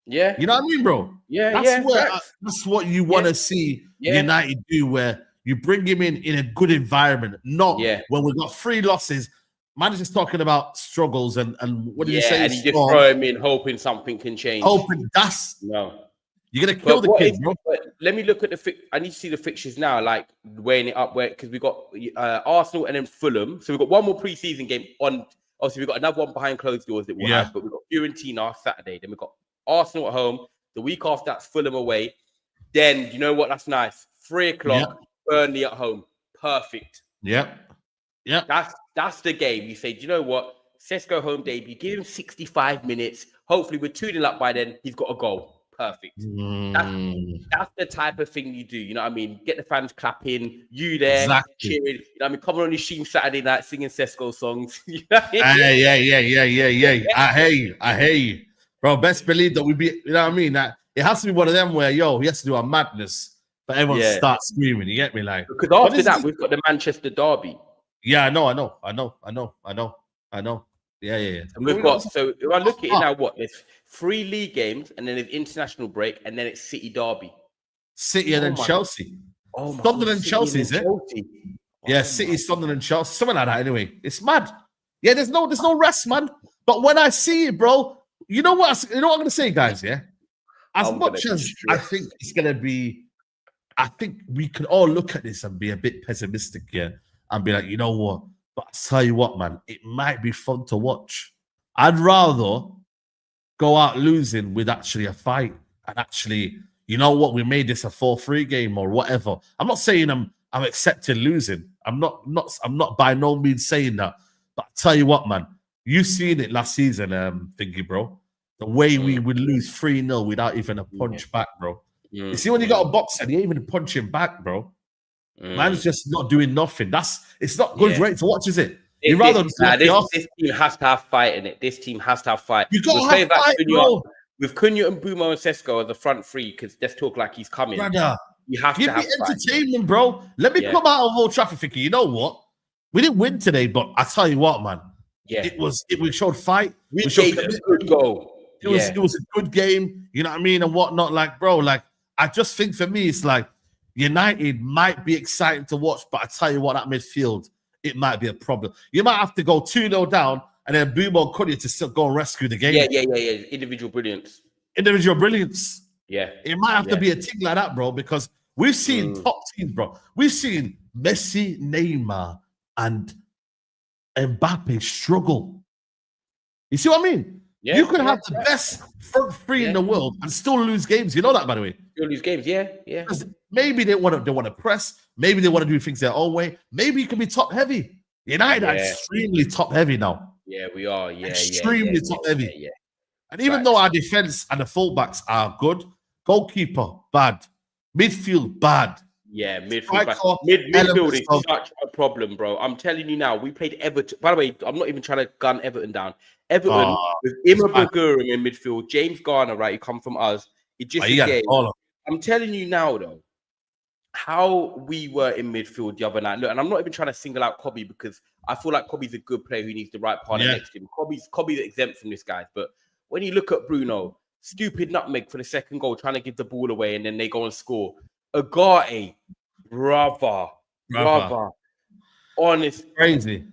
Yeah. You know what I mean, bro? That's what you want to see United do, where you bring him in a good environment, not when we've got 3 losses. Man is just talking about struggles and what did you say? And you just throw him in hoping something can change. Hoping you're gonna kill the kid, bro. But let me look at I need to see the fixtures now, like weighing it up, because we got Arsenal and then Fulham. So we've got one more pre-season game on. Obviously, we've got another one behind closed doors that we'll have, but we've got Fiorentina Saturday. Then we've got Arsenal at home. The week after that's Fulham away. Then you know what? That's nice. 3 o'clock, Burnley at home. Perfect. Yep. That's the game. You say, do you know what? Sesko home debut. Give him 65 minutes. Hopefully, we're 2-0 up by then. He's got a goal. Perfect. That's the type of thing you do. You know what I mean? Get the fans clapping. You there cheering. You know what I mean? Come on your stream Saturday night singing Sesko songs. You know what I mean? I hear you. Bro, best believe that we be, you know what I mean? That it has to be one of them where, he has to do a madness, but everyone starts screaming. You get me? Like, because after that, we've got the Manchester derby. Yeah, I know. Yeah. We've got, so if I look at it now, there's 3 league games, and then there's international break, and then it's City derby. City and then Chelsea. Sunderland and Chelsea, is it? Yeah, City, Sunderland and Chelsea. Something like that anyway. It's mad. Yeah, there's no rest, man. But when I see it, bro, you know what I'm gonna say, guys, yeah? As much as I think it's gonna be, I think we could all look at this and be a bit pessimistic, and be like, you know what? But I tell you what, man, it might be fun to watch. I'd rather go out losing with actually a fight and actually, you know what, we made this a 4-3 game or whatever. I'm not saying I'm accepting losing. I'm not by no means saying that. But I tell you what, man, you've seen it last season, thingy, bro. The way we would lose 3-0 without even a punch back, bro. You see, when you got a boxer, you ain't even punching back, bro. Man's just not doing nothing. It's not good rate to watch, is it? You rather this team has to have fight in it. This team has to have fight. You got to have fight, bro. With Cunha and Bumo and Sesko as the front 3, because let's talk like he's coming. Brother, you have to have entertainment, bro. Let me come out of Old Trafford thinking, you know what? We didn't win today, but I tell you what, man. We showed fight. We gave a good goal. It was a good game. You know what I mean, and whatnot. Like, bro, like I just think for me, it's like United might be exciting to watch, but I tell you what, that midfield, it might be a problem. You might have to go 2-0 down and then Bumo and Cunha to still go and rescue the game. Yeah. Individual brilliance. Yeah. It might have to be a thing like that, bro, because we've seen top teams, bro. We've seen Messi, Neymar, and Mbappe struggle. You see what I mean? Yeah, you can have the best front 3 in the world and still lose games. You know that, by the way. Still lose games, yeah. Maybe they want to press. Maybe they want to do things their own way. Maybe you can be top heavy. United are extremely top heavy now. Yeah, we are. Extremely top heavy. Yeah. And even though our defense and the fullbacks are good, goalkeeper bad, midfield bad. Yeah, midfield is such a problem, bro. I'm telling you now. We played Everton. By the way, I'm not even trying to gun Everton down. Everton with Ima Bagurum in midfield, James Garner, right? He come from us. I'm telling you now, though, how we were in midfield the other night. Look, and I'm not even trying to single out Kobe because I feel like Kobe's a good player who needs the right partner next to him. Kobe's exempt from this, guys. But when you look at Bruno, stupid nutmeg for the second goal, trying to give the ball away, and then they go and score. Agate, brother. Honest, crazy.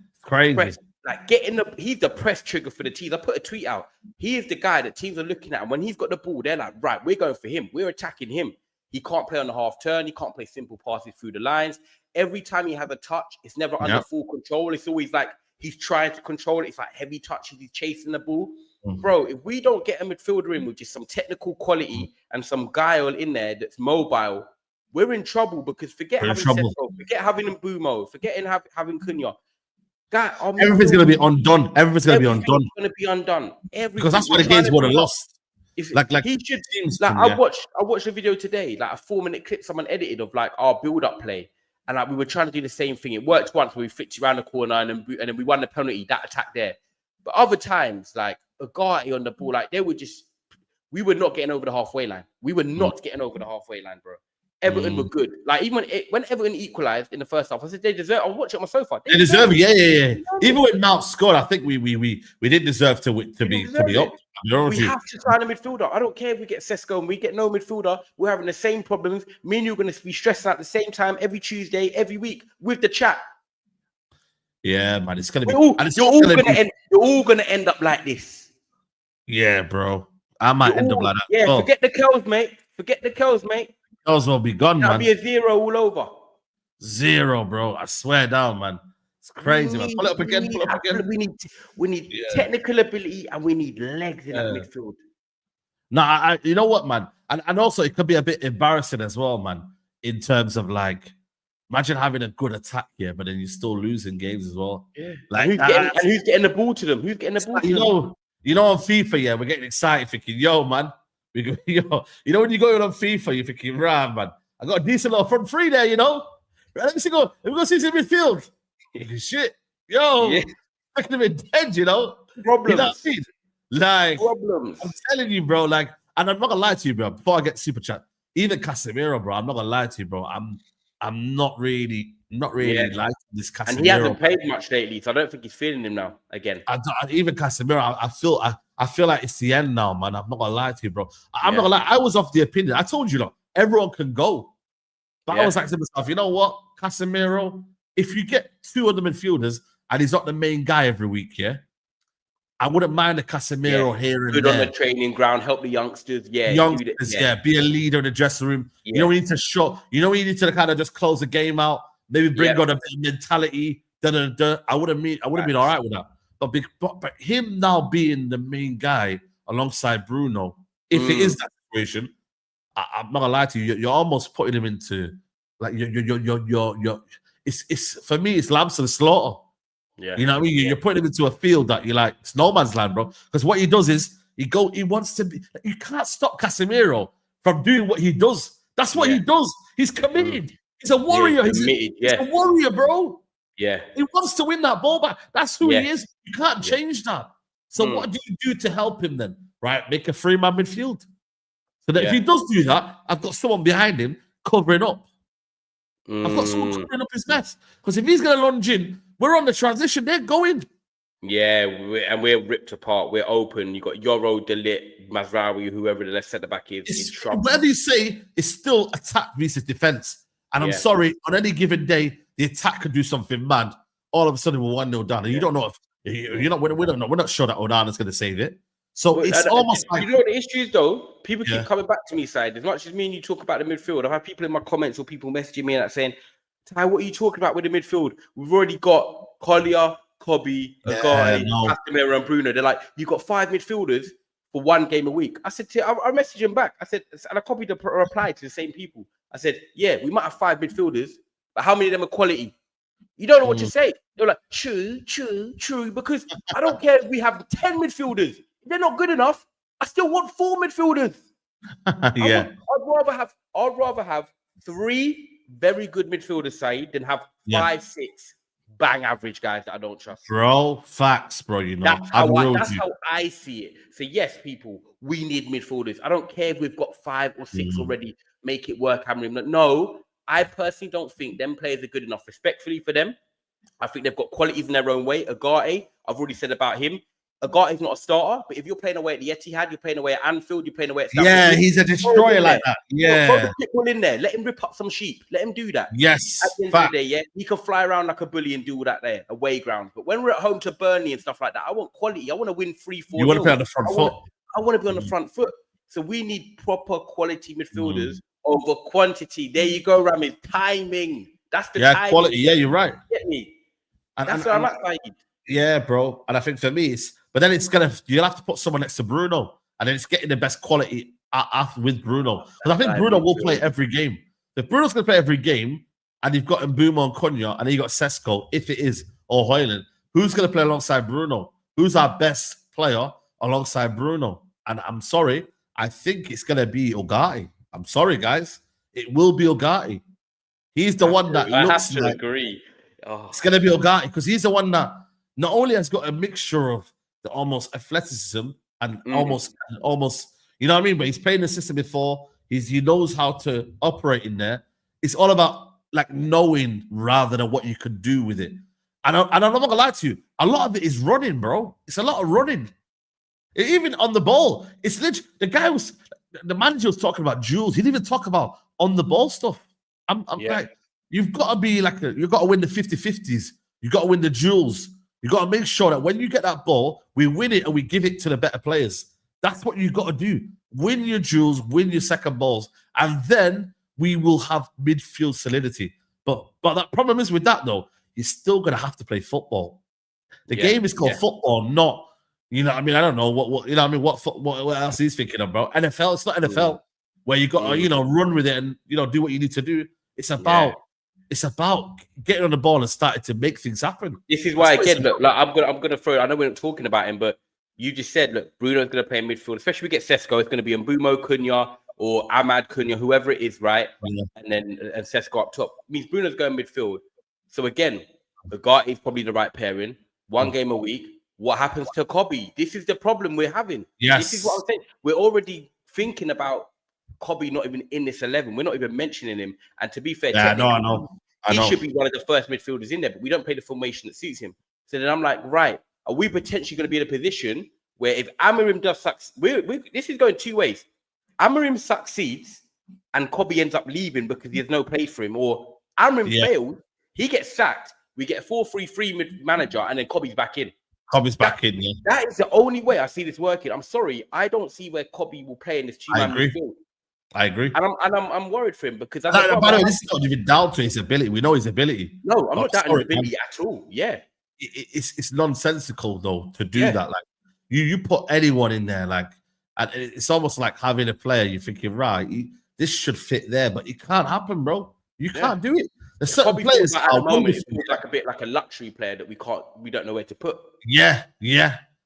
Like he's the press trigger for the teams. I put a tweet out. He is the guy that teams are looking at. And when he's got the ball, they're like, right, we're going for him. We're attacking him. He can't play on the half turn. He can't play simple passes through the lines. Every time he has a touch, it's never under full control. It's always like he's trying to control it. It's like heavy touches. He's chasing the ball. Bro, if we don't get a midfielder in with just some technical quality and some guile in there that's mobile, we're in trouble because forget having Sesko, forget having Mbumo, forgetting having Cunha. Everything's going to be undone. Everything's going to be undone. Because that's why the games would have lost. He should. I watched a video today, like a 4-minute clip someone edited of like our build-up play, and like we were trying to do the same thing. It worked once where we flicked around the corner and then we won the penalty. That attack there, but other times like Agate on the ball, like we were not getting over the halfway line. We were not getting over the halfway line, bro. Everton were good. Like even when Everton equalised in the first half, I said they deserve. I was watching it on my sofa. They deserve it. Yeah. Even when Mount scored, I think we did deserve to be up. We have to sign a midfielder. I don't care if we get Sesko and we get no midfielder. We're having the same problems. Me and you are going to be stressing at the same time every Tuesday, every week with the chat. Yeah, man, it's gonna be. You're all gonna end up like this. Yeah, bro. I might end up like that. Yeah, forget the curls, mate. Forget the curls, mate. Those will be gone, man. That'll be a 0 all over. 0, bro. I swear down, man. It's crazy, man. Pull it up again. We need technical ability and we need legs in that midfield. No, you know what, man? And also it could be a bit embarrassing as well, man, in terms of like, imagine having a good attack here, but then you're still losing games as well. Yeah. Like, who's getting the ball to them? Who's getting the ball to them? You know, on FIFA, yeah, we're getting excited thinking, yo, man. You know when you go on FIFA, you're thinking, right, man, I got a decent little front three there, you know? Right, let me go see some midfield. Shit. Yo, making a bit dead, you know? Problems. You know what I mean? Like, problems. I'm telling you, bro, like, and I'm not gonna lie to you, bro, before I get super chat, even Casemiro, bro, I'm not gonna lie to you, bro. I'm not really liking this Casemiro. And he hasn't played much lately, so I don't think he's feeling him now again. Even Casemiro, I feel like it's the end now, man. I'm not gonna lie to you, bro. I'm not gonna lie. I was of the opinion. I told you, look, everyone can go. But I was like to myself, you know what, Casemiro, if you get 2 of the midfielders and he's not the main guy every week, I wouldn't mind a Casemiro here and good there. On the training ground, help the youngsters. Be a leader in the dressing room. You know, we need to show. You know, we need to kind of just close the game out. Maybe bring on a bit of mentality. I would have been all right with that. But him now being the main guy alongside Bruno, if it is that situation, I'm not gonna lie to you. You're almost putting him into like you're. It's for me. It's lambs to the slaughter. Yeah, you know what I mean. You're putting him into a field that you're like it's no man's land, bro. Because what he does is he wants to be. You can't stop Casemiro from doing what he does. That's what he does. He's committed. He's a warrior. He's a warrior, bro. Yeah, he wants to win that ball back. That's who he is. You can't change that. So what do you do to help him then? Right, make a 3-man midfield. So that if he does do that, I've got someone behind him covering up. I've got someone covering up his mess. Because if he's going to lunge in, we're on the transition. They're going. Yeah, we're ripped apart. We're open. You got Yoro, Delit, Mazraoui, whoever the left centre back is. Whatever you say, it's still attack versus defense. And I'm sorry, on any given day, the attack could do something mad. All of a sudden, we're 1-0 down, and you don't know if we don't know. We're not sure that Onana's going to save it. So it's almost like, you know what the issue is though. People keep coming back to me, Saeed. As much as me and you talk about the midfield, I've had people in my comments or people messaging me and saying, "Ty, what are you talking about with the midfield? We've already got Collier, Kobe, Agati, Casemiro, and Bruno. They're like, you got 5 midfielders for 1 game a week." I said, I messaged him back. I said, and I copied the reply to the same people. I said, yeah, we might have 5 midfielders, but how many of them are quality? You don't know what to say. They're like, true, because I don't care if we have 10 midfielders. If they're not good enough, I still want 4 midfielders. I'd rather have 3 very good midfielders, Saeed, than have 5, 6 bang average guys that I don't trust. Bro, facts, bro. You know, that's how I see it. So yes, people, we need midfielders. I don't care if we've got 5 or 6 already. Make it work, Cameron. No, I personally don't think them players are good enough. Respectfully for them, I think they've got qualities in their own way. Agati, I've already said about him. Agati's not a starter, but if you're playing away at the Etihad, you're playing away at Anfield, you're playing away at Stamford. He's a destroyer like that. Yeah, throw the pitbull in there. Let him rip up some sheep. Let him do that. Yes, at the end of the day, he can fly around like a bully and do all that there, away ground. But when we're at home to Burnley and stuff like that, I want quality. I want to win 3-4. You want to play on the front foot. I want to be on the front foot. So we need proper quality midfielders over quantity. There you go, Rami. Timing. That's the timing. Quality. Yeah, you're right. Get me. That's what I'm at, Saeed. Yeah, bro. And I think for me, you'll have to put someone next to Bruno, and then it's getting the best quality with Bruno. Because I think Bruno will play every game. If Bruno's going to play every game, and you've got Mbeumo and Cunha, and then you got Sesko, if it is, or Hojlund, who's going to play alongside Bruno? Who's our best player alongside Bruno? And I'm sorry, I think it's going to be Agati. I'm sorry, guys. It will be Agati. He's the one that I have to agree. Oh. It's going to be Agati because he's the one that not only has got a mixture of the almost athleticism and almost, you know what I mean? But he's played in the system before. He knows how to operate in there. It's all about like knowing rather than what you can do with it. And I'm not gonna lie to you, a lot of it is running, bro. It's a lot of running. Even on the ball, it's literally the manager was talking about duels. He didn't even talk about on the ball stuff. I'm like, you've got to be like you've got to win the 50-50s. You've got to win the duels. You've got to make sure that when you get that ball, we win it and we give it to the better players. That's what you've got to do. Win your duels, win your second balls, and then we will have midfield solidity. But that problem is with that though, you're still gonna have to play football. The game is called football, not I don't know what what else he's thinking of, bro. NFL, it's not NFL where you got to run with it and do what you need to do. It's about getting on the ball and starting to make things happen. This is why again, look, like I'm gonna throw. I know we're not talking about him, but you just said, look, Bruno's gonna play in midfield, especially if we get Sesko. It's gonna be Mbumo, Cunha, or Ahmad Cunha, whoever it is, right? And then Sesko up top. It means Bruno's going midfield. So again, Ugarte is probably the right pairing. One game a week. What happens to Kobe? This is the problem we're having. Yes. This is what I'm saying. We're already thinking about Kobe not even in this 11. We're not even mentioning him. And to be fair, I know. He should be one of the first midfielders in there, but we don't play the formation that suits him. So then I'm like, right, are we potentially going to be in a position where if Amorim does succeed, this is going two ways. Amorim succeeds and Kobe ends up leaving because there's no place for him, or Amorim fails, he gets sacked, we get a 4-3-3 manager, and then Kobe's back in. Back in, yeah. That is the only way I see this working. I'm sorry, I don't see where Kobe will play in this two-man midfield. I agree. And I'm worried for him because... By the way, this is not even down to his ability. We know his ability. No, I'm not doubting his ability at all. Yeah. It's nonsensical, though, to do that. Like, you put anyone in there, like, and it's almost like having a player, you're thinking, right, this should fit there, but it can't happen, bro. You can't do it. There's certain players at the moment, it feels like a bit like a luxury player that we don't know where to put.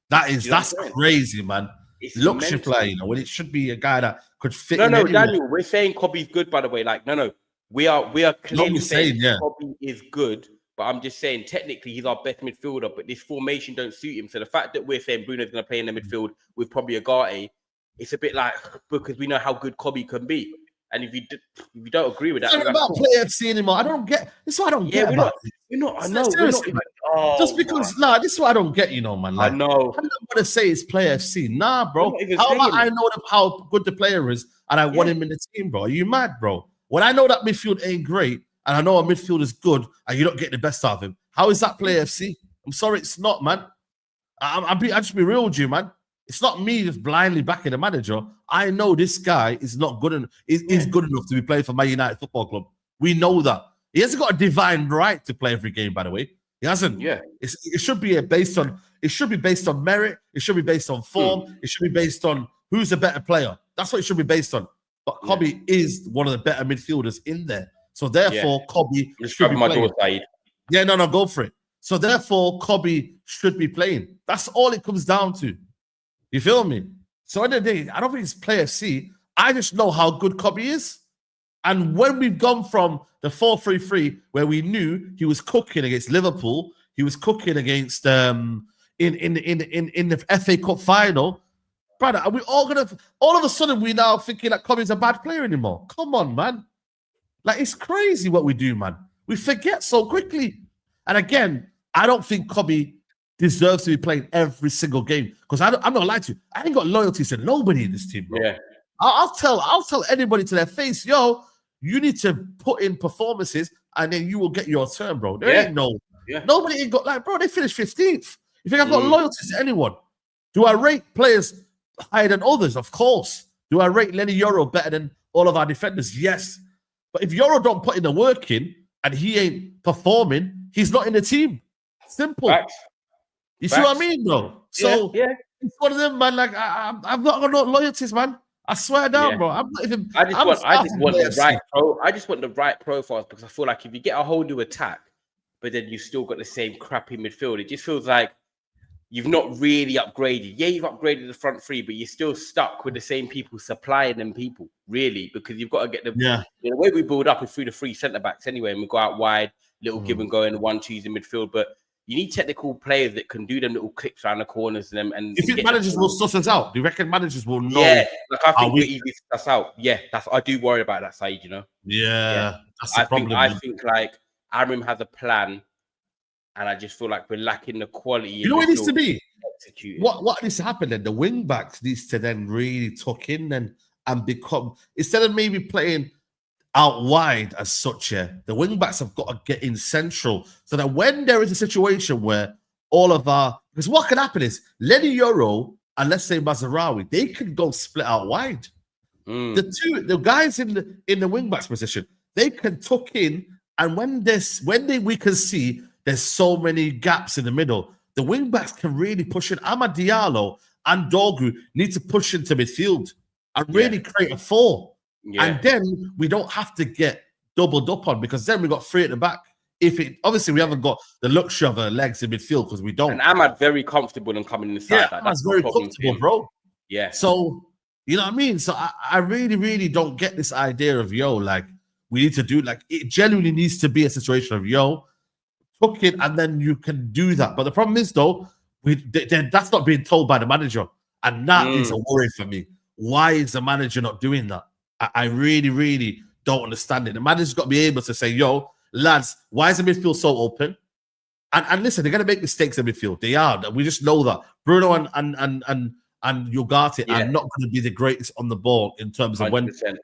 That's crazy, man. It's luxury player, when it should be a guy that could fit. No, Daniel, we're saying Kobe's good, by the way. Like, no, we are clearly saying Kobe is good, but I'm just saying technically he's our best midfielder, but this formation don't suit him. So the fact that we're saying Bruno's going to play in the midfield with probably Ugarte, it's a bit like because we know how good Kobe can be. And if you don't agree with that, it's not about play FC anymore. I don't get. This is what I don't get. We're not. I know. We're not even, just because, this is what I don't get. Man. Like, I know. I'm not gonna say it's play FC. Nah, bro. How about I know how good the player is, and I want him in the team, bro? Are you mad, bro? When I know that midfield ain't great, and I know a midfield is good, and you don't get the best out of him, how is that play FC? I'm sorry, it's not, man. I just be real with you, man. It's not me just blindly backing the manager. I know this guy is not good enough. Is good enough to be playing for Man United Football Club. We know that. He hasn't got a divine right to play every game, by the way. He hasn't. Yeah. It should be based on merit. It should be based on form. It should be based on who's a better player. That's what it should be based on. But Kobe is one of the better midfielders in there. So therefore, Kobe should be playing. Saeed. Yeah, no, go for it. So therefore, Kobe should be playing. That's all it comes down to. You feel me? So at the end of the day, I don't think it's play FC. I just know how good Kobe is. And when we've gone from the 4-3-3, where we knew he was cooking against Liverpool, he was cooking against in the FA Cup final, brother, are we all of a sudden we now thinking that Kobe's a bad player anymore? Come on, man. Like, it's crazy what we do, man. We forget so quickly. And again, I don't think Kobe deserves to be playing every single game, because I'm not lying to you. I ain't got loyalty to nobody in this team, bro. Yeah. I'll tell anybody to their face, yo, you need to put in performances and then you will get your turn, bro. There ain't nobody ain't got, like, bro, they finished 15th. You think I've got loyalty to anyone? Do I rate players higher than others? Of course. Do I rate Lenny Yoro better than all of our defenders? Yes. But if Yoro don't put in the work in and he ain't performing, he's not in the team. Simple. Facts. You see what I mean, though? So it's one of them, man. Like, I've not got no loyalties, man. I swear down, bro. I'm not even. I just want the right profiles, because I feel like if you get a whole new attack, but then you still got the same crappy midfield, it just feels like you've not really upgraded. Yeah, you've upgraded the front three, but you're still stuck with the same people supplying them people, really, because you've got to get the the way we build up is through the three centre backs anyway, and we go out wide, little give and go in 1-2s in midfield, but You need technical players that can do them little clicks around the corners and them. And do you think managers will suss us out? Do you reckon managers will know? Yeah, like I think we're easy to suss out. Yeah, I do worry about that side, you know. Yeah. That's the problem. I think like Amrim has a plan, and I just feel like we're lacking the quality. You know what it needs to be? Executed. What needs to happen then? The wing backs needs to then really tuck in and become, instead of maybe playing out wide as such, the wing backs have got to get in central, so that when there is a situation where because what can happen is Lenny Euro and let's say Mazraoui, they can go split out wide. The guys in the wing backs position, they can tuck in, and we can see there's so many gaps in the middle, the wing backs can really push in. Amad Diallo and Dogu need to push into midfield and really create a 4. Yeah. And then we don't have to get doubled up on, because then we got 3 at the back. Obviously we haven't got the luxury of legs in midfield because we don't. And Amad very comfortable and coming inside. Yeah, that's very comfortable, bro. Yeah. So you know what I mean? So I really, really don't get this idea of like we need to do, like, it genuinely needs to be a situation of tuck it and then you can do that. But the problem is though, that's not being told by the manager, and that is a worry for me. Why is the manager not doing that? I really, really don't understand it. The manager's got to be able to say, lads, why is the midfield so open? And listen, they're going to make mistakes in midfield. They are. We just know that. Bruno and Ugarte are not going to be the greatest on the ball in terms of 100%. When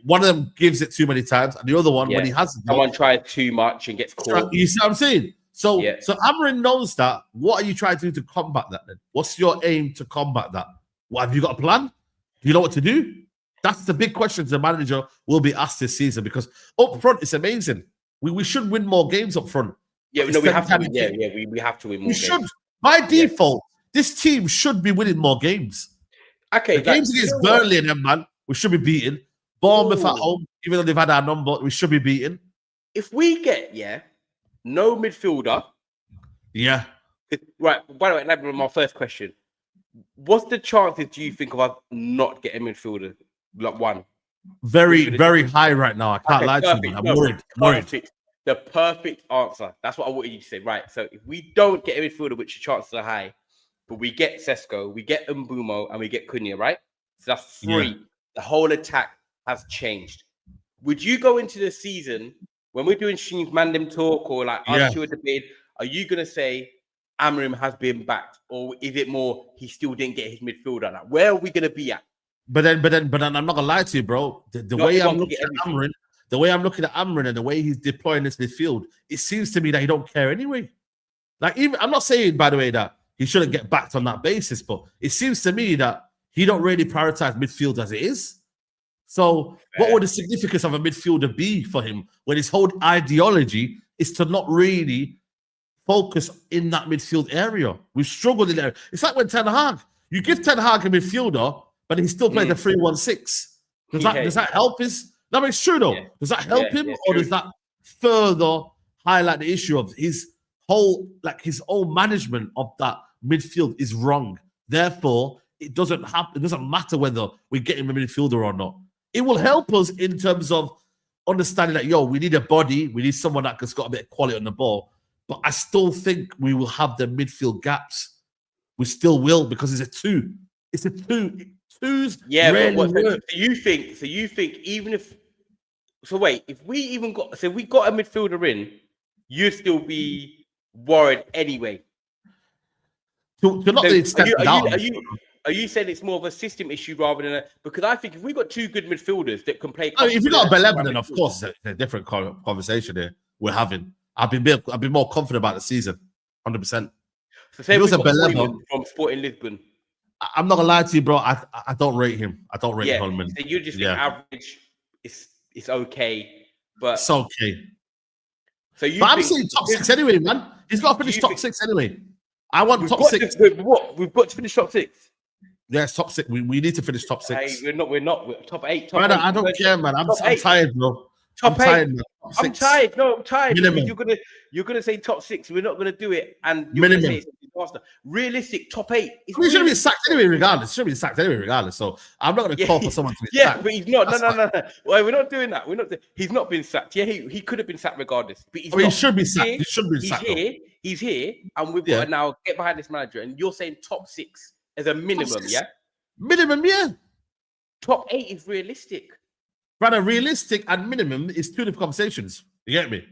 one of them gives it too many times, and the other one, when he hasn't. Someone tries too much and gets caught. You see what I'm saying? So Amrin knows that. What are you trying to do to combat that then? What's your aim to combat that? What, have you got a plan? Do you know what to do? That's the big question the manager will be asked this season, because up front, it's amazing. We should win more games up front. Yeah, we have to. We have to win more games. Should. By default, this team should be winning more games. Okay, the games against Burnley and them, man, we should be beating. Bournemouth at home, even though they've had our number, we should be beating. If we get no midfielder, right. By the way, that was my first question. What's the chances, do you think, of us not getting midfielder? Like one. Very, very high right now. I can't lie to you, man. I'm worried. The perfect answer. That's what I wanted you to say. Right. So if we don't get a midfielder, which the chances are high, but we get Sesko, we get Mbumo, and we get Cunha, right? So that's 3. Yeah. The whole attack has changed. Would you go into the season when we're doing Sheens Mandem talk or like unsure debate? Are you gonna say Amrim has been backed, or is it more he still didn't get his midfielder? Like, where are we gonna be at? But then I'm not gonna lie to you, bro. The way I'm looking at Amrin, and the way he's deploying this midfield, it seems to me that he don't care anyway. Like, even I'm not saying, by the way, that he shouldn't get backed on that basis, but it seems to me that he don't really prioritize midfield as it is. So, what would the significance of a midfielder be for him when his whole ideology is to not really focus in that midfield area? We've struggled in there. It's like when Ten Hag, you give Ten Hag a midfielder, but he still plays the 3-1-6. Does that help his? No, but it's true though. Yeah. Does that help him, or does that further highlight the issue of his whole management of that midfield is wrong? Therefore, it doesn't matter whether we get him a midfielder or not. It will help us in terms of understanding that we need a body, we need someone that's got a bit of quality on the ball. But I still think we will have the midfield gaps. We still will, because it's a 2. It's a 2. Twos really work. So you think even if we got a midfielder in, you'd still be worried anyway. To not the extent are you saying it's more of a system issue rather than because I think if we got 2 good midfielders that can play, if you got a Beleven, then of course it's a different conversation here we're having. I've been more confident about the season, 100%. So say we got Hojlund from Sporting Lisbon. I'm not gonna lie to you, bro. I don't rate him. I don't rate Hojlund. So you just think average it's okay, but it's okay. But I'm saying top 6 anyway, man. He's got to finish top 6 anyway. I want top 6. We've got to finish top 6. Yes, top 6. We need to finish top 6. Hey, we're not. We're top 8. Top 8. I don't care, man. I'm tired, bro. Top 8. Tired, man. I'm tired. No, I'm tired. Minimum. You're gonna say top 6. We're not gonna do it, and you're gonna say it's a disaster. Realistic top 8. We should be sacked anyway, regardless. So I'm not gonna call for someone to be sacked. But he's not. No. Well, we're not doing that. He's not been sacked. Yeah, he could have been sacked regardless. But he should be sacked. He should be sacked. he's here, and we've got to now get behind this manager. And you're saying top 6 as a minimum, yeah? Minimum, yeah. Top 8 is realistic. Rather, realistic and minimum is 2 different conversations. You get me?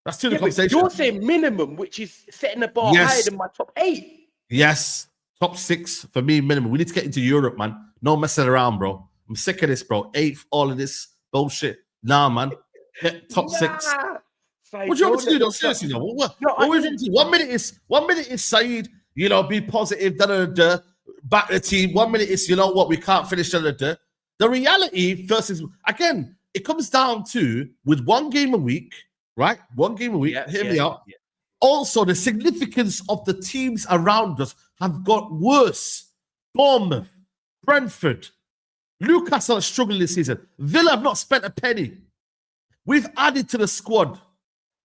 That's 2 different conversations. You're saying minimum, which is setting the bar higher than my top 8. Yes. Top 6 for me, minimum. We need to get into Europe, man. No messing around, bro. I'm sick of this, bro. 8th, all of this bullshit. Nah, man. Top 6. What do you want me to do? No, seriously, no. What we do? 1 minute is Saeed, be positive, back the team. 1 minute is, we can't finish, The reality, first is, again, it comes down to, with 1 game a week, right? 1 game a week, hear me out. Yeah. Also, the significance of the teams around us have got worse. Bournemouth, Brentford, Newcastle are struggling this season. Villa have not spent a penny. We've added to the squad.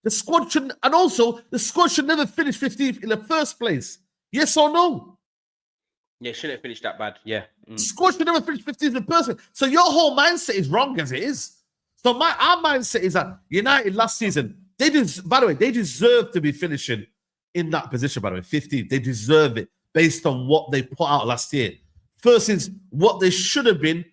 The squad should never finish 15th in the first place. Yes or no? Yeah, shouldn't have finished that bad. Yeah. Squad should never finish 15th in the first place. So your whole mindset is wrong as it is. So our mindset is that United last season, they deserve to be finishing in that position, by the way, 15th. They deserve it based on what they put out last year. Versus what they should have been.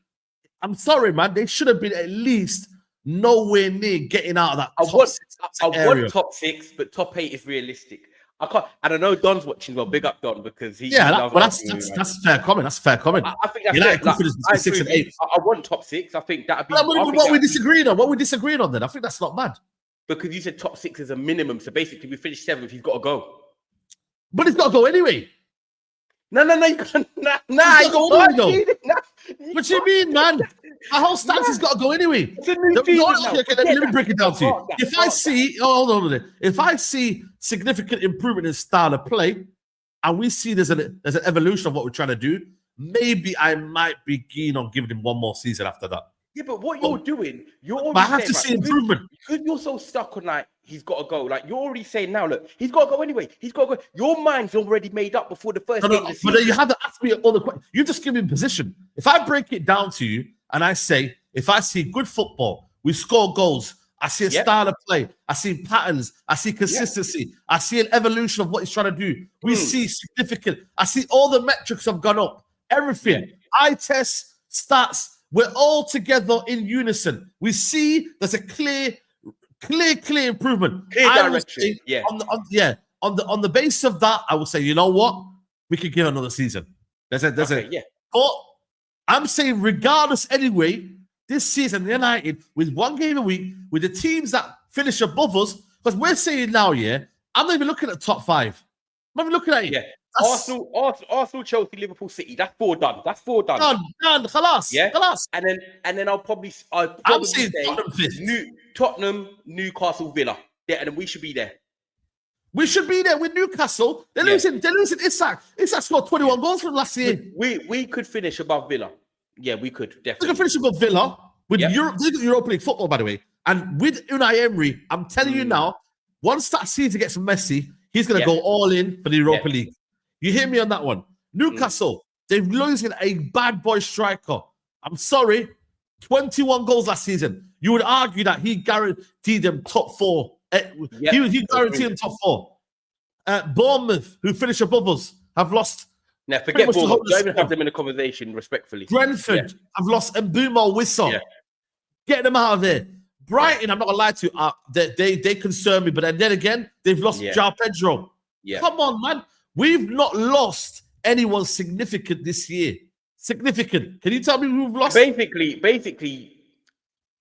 I'm sorry, man. They should have been at least nowhere near getting out of that I want top 6, but top 8 is realistic. I can't. I don't know. Don's watching. Well, big up Don because he. Yeah, that's fair comment. That's fair comment. I think that's 6 and 8. I want top 6. I think that'd be. What we disagreeing on? What we disagreeing on then? I think that's not bad. Because you said top 6 is a minimum, so basically we finished 7th. He's got to go. But he's got to go anyway. No, you can't. What you mean, man? Our whole stance has got to go anyway. Let me break it down to you. If I see, hold on a minute. If I see significant improvement in style of play, and we see there's an evolution of what we're trying to do, maybe I might be keen on giving him 1 more season after that. Yeah, but what you're doing, I have to see improvement. Because you're so stuck on he's got to go. You're already saying now, look, he's got to go anyway. He's got to go. Your mind's already made up before the first game of the season. But you haven't asked me all the questions. You just give me position. If I break it down to you and I say, if I see good football, we score goals, I see a style of play, I see patterns, I see consistency, I see an evolution of what he's trying to do. We see significant. I see all the metrics have gone up. Everything. Eye test, stats. We're all together in unison. We see there's a clear improvement. Clear direction. On the basis of that, I would say, you know what? We could give another season. But I'm saying, regardless, anyway, this season, United with 1 game a week, with the teams that finish above us, because we're saying now, I'm not even looking at top 5. I'm not even looking at it. Yeah. Arsenal, Chelsea, Liverpool, City. That's 4 done. Done. Khalas. Yeah. Khalas. And then I'll probably say Tottenham, Newcastle, Villa. Yeah, and then we should be there. We should be there with Newcastle. They're losing Isak. Isak scored 21 goals from last year. We could finish above Villa. Yeah, we could definitely. We could finish above Villa with Europa League football, by the way. And with Unai Emery, I'm telling you now, once that season gets messy, he's going to go all in for the Europa League. You hear me on that one? Newcastle, they're losing a bad boy striker. I'm sorry, 21 goals last season. You would argue that he guaranteed them top 4. He guaranteed them top 4. Bournemouth, who finish above us, have lost. Now, forget Bournemouth. Don't even have them in a conversation, respectfully. Brentford have lost Mbeumo Wissa. Yeah. Get them out of there. Brighton, I'm not going to lie to you, they concern me. But then again, they've lost João Pedro. Yeah. Come on, man. We've not lost anyone significant this year. Significant. Can you tell me who we've lost? Basically,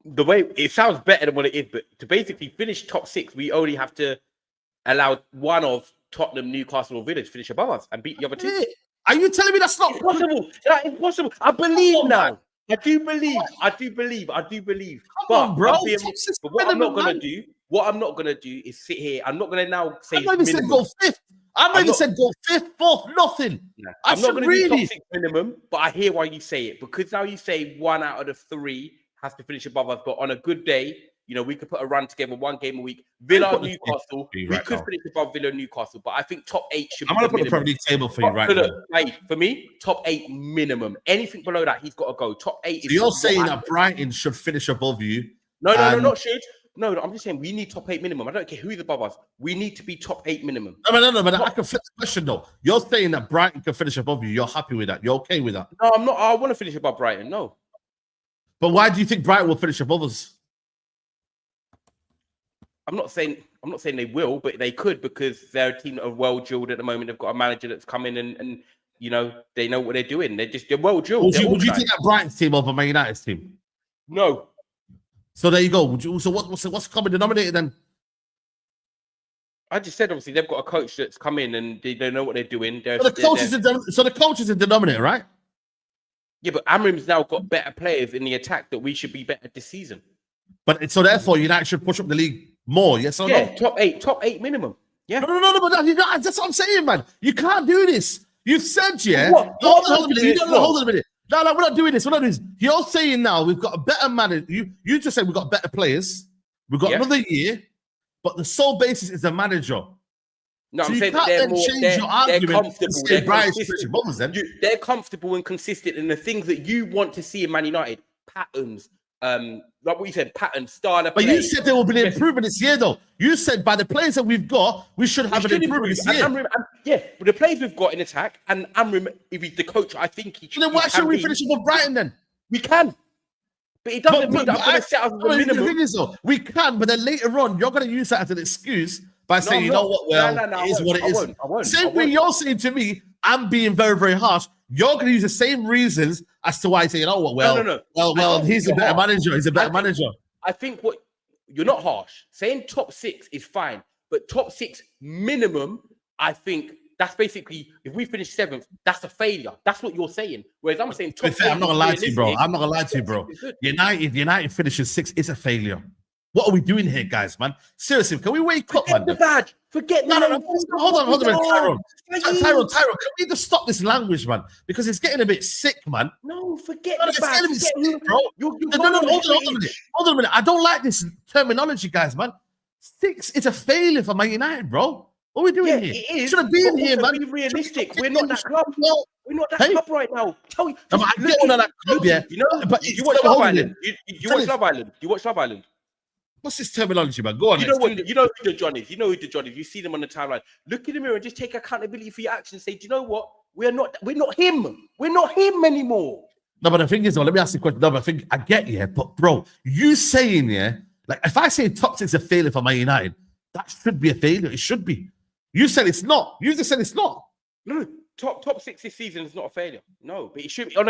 the way it sounds better than what it is, but to basically finish top 6, we only have to allow one of Tottenham, Newcastle, or Villa to finish above us and beat the other two. Are you telling me that's not possible? That is possible. I believe now. I do believe. Come on, bro. But what I'm not gonna do is sit here. I'm not gonna now say. I not even said go 5th. I not even said go 5th, 4th, nothing. No. I'm not going to do top 6 minimum, but I hear why you say it. Because now you say 1 out of the 3 has to finish above us. But on a good day, we could put a run together, 1 game a week. Villa, Newcastle, we could finish above Villa, Newcastle. But I think top 8 should be. I'm going to put the Premier League table for you right now. For me, top 8 minimum. Anything below that, he's got to go. Top 8 is. So you're saying that Brighton should finish above you? No, not should. No, I'm just saying we need top 8 minimum. I don't care who's above us. We need to be top 8 minimum. No, but I can flip the question though. You're saying that Brighton can finish above you. You're happy with that? You're okay with that? No, I'm not. I want to finish above Brighton. No. But why do you think Brighton will finish above us? I'm not saying they will, but they could, because they're a team that are well drilled at the moment. They've got a manager that's come in and you know, they know what they're doing. They're well drilled. Would you take that Brighton's team over Man United's team? No. So there you go. So what's the common denominator then? I just said, obviously, they've got a coach that's come in and they know what they're doing. So the coach is the denominator, right? Yeah, but Amrim's now got better players in the attack that we should be better this season. But so therefore, United should push up the league more. Yes or no? Top eight minimum. Yeah. No. But that's what I'm saying, man. You can't do this. You've said, yeah. Hold on a minute. No, we're not doing this. We're not doing this. You're saying now we've got a better manager. You just said we've got better players. We've got another year, but the sole basis is the manager. No, so I'm saying they're comfortable and consistent in the things that you want to see in Man United. Patterns, like what you said, style of play. But you said there will be an improvement this year, though. You said by the players that we've got, we should have an improvement this year. Yeah, but the players we've got in attack, and Amrim, if he's the coach, I think he should. Then why should we finish above Brighton then? We can. But it doesn't mean that I'm going to set us as a minimum. The thing is, though, we can, but then later on, you're going to use that as an excuse by saying, you know what, it is what it is. Same thing you're saying to me, I'm being very, very harsh. You're going to use the same reasons as to why I say, you know what, well, he's a better manager. He's a better manager. I think you're not harsh. Saying top 6 is fine, but top 6 minimum, I think that's basically, if we finish 7th, that's a failure. That's what you're saying. Whereas I'm saying top 8. I'm not going to lie to you, bro. I'm not going to lie to you, bro. United finishing 6th is a failure. What are we doing here, guys, man? Seriously, can we wake up, man? The badge. Forget no. Hold on, Tyrone. Tyrone, can we just stop this language, man? Because it's getting a bit sick, man. No, forget the badge. Sick, bro. Hold on a minute. I don't like this terminology, guys, man. 6 is a failure for Man United, bro. What are we doing here? It is. Should have been here, man. Be realistic. We're not that club. We're not that club right now. Tell you. I get on that club, yeah. You know, but you watch Love Island. You watch Love Island. You watch Love Island. What's this terminology, man? Go on. You know who the John is. You know who the John is. You see them on the timeline. Look in the mirror and just take accountability for your actions. Say, do you know what? We're not him. We're not him anymore. No, but the thing is, though, let me ask you a question. No, but I think I get you, but bro, you saying, yeah, like if I say top 6 is a failure for Man United, that should be a failure. It should be. You said it's not. You just said it's not. No, top 6 this season is not a failure. No, but it should be on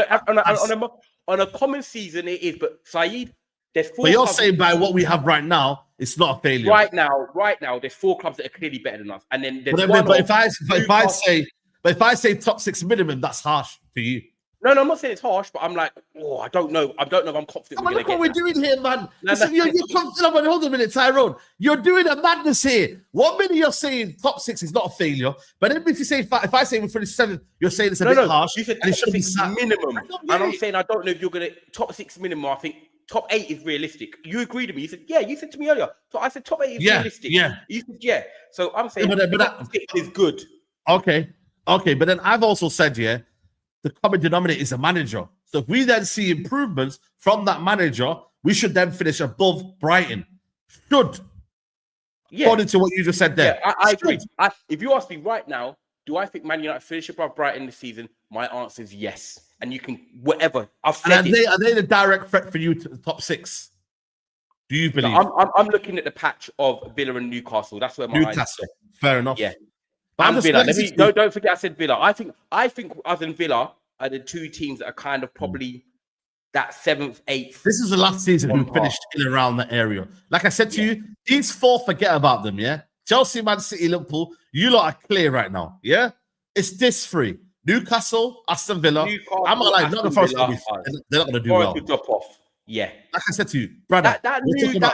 a common season. It is, but Saeed. But you're saying by what we have right now, it's not a failure. Right now, there's 4 clubs that are clearly better than us, and then there's but if I say top 6 minimum, that's harsh to you. No, I'm not saying it's harsh, but I'm like, I don't know if I'm confident. Look what we're doing here, man. Listen, you're confident. Hold on a minute, Tyrone. You're doing a madness here. 1 minute you're saying top 6 is not a failure, but then if you say if I say we finish 7th, you're saying it's a bit harsh. You said and it should be minimum, and I'm saying I don't know if you're gonna top 6 minimum. I think top 8 is realistic. You agreed with me. You said, yeah. You said to me earlier. So I said top 8 is realistic. Yeah. You said, yeah. So I'm saying top 6 is good. Okay. But then I've also said, the common denominator is a manager. So if we then see improvements from that manager, we should then finish above Brighton. According to what you just said there. Yeah, I agree. If you ask me right now, do I think Man United finish above Brighton this season? My answer is yes. And you can, whatever. Are they the direct threat for you to the top 6? Do you believe? No, I'm looking at the patch of Villa and Newcastle. That's where my Newcastle. Fair enough. Yeah. And Villa. Don't forget I said Villa. I think us and Villa are the 2 teams that are kind of probably that 7th, 8th. This is the last season we finished in and around that area. Like I said to you, these 4, forget about them, yeah? Chelsea, Man City, Liverpool, you lot are clear right now, yeah? It's this 3. Newcastle, Aston Villa. I'm not like, not the first one. They're not going to do well. Drop off. Yeah. Like I said to you, brother. That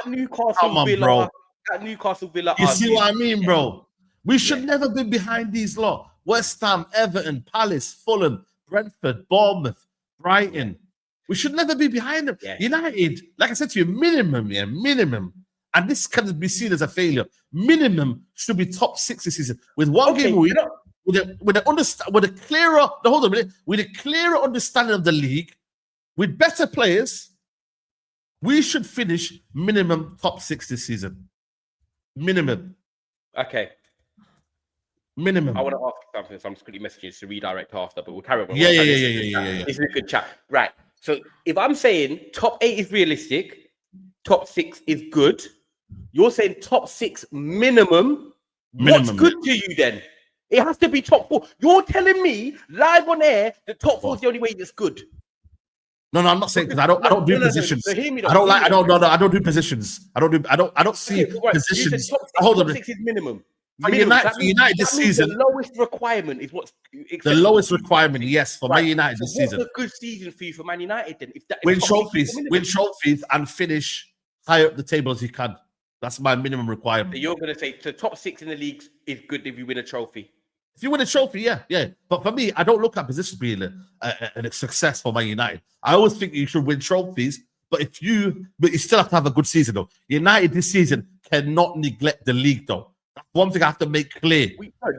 Newcastle Villa. That Newcastle Villa. You see what I mean, bro? We should never be behind these lot. West Ham, Everton, Palace, Fulham, Brentford, Bournemouth, Brighton. We should never be behind them. Yeah. United, like I said to you, minimum. And this can be seen as a failure. Minimum should be top 6 this season. With one game a week. With a clearer understanding of the league, with better players, We should finish minimum top 6 this season. Minimum. Okay. Minimum. I want to ask you something, so I'm just quickly messaging you to redirect after, but we'll carry on. Yeah. This is a good chat. Right. So if I'm saying top 8 is realistic, top 6 is good, you're saying top 6 minimum. What's good to you then? It has to be top 4. You're telling me live on air that top 4 is the only way that's good. No, I'm not saying because I don't do positions. So hear me, I don't do positions. I don't see positions. Hold on. 6 is minimum. For United this season, the lowest requirement is what's the lowest requirement. Yes, for Man United this season. What's a good season for you for Man United then? Win trophies, and finish higher up the table as you can. That's my minimum requirement. So you're going to say the top 6 in the league is good if you win a trophy. If you win a trophy, yeah. But for me, I don't look at positions being a success for Man United. I always think you should win trophies, but you still have to have a good season though. United this season cannot neglect the league though. That's one thing I have to make clear.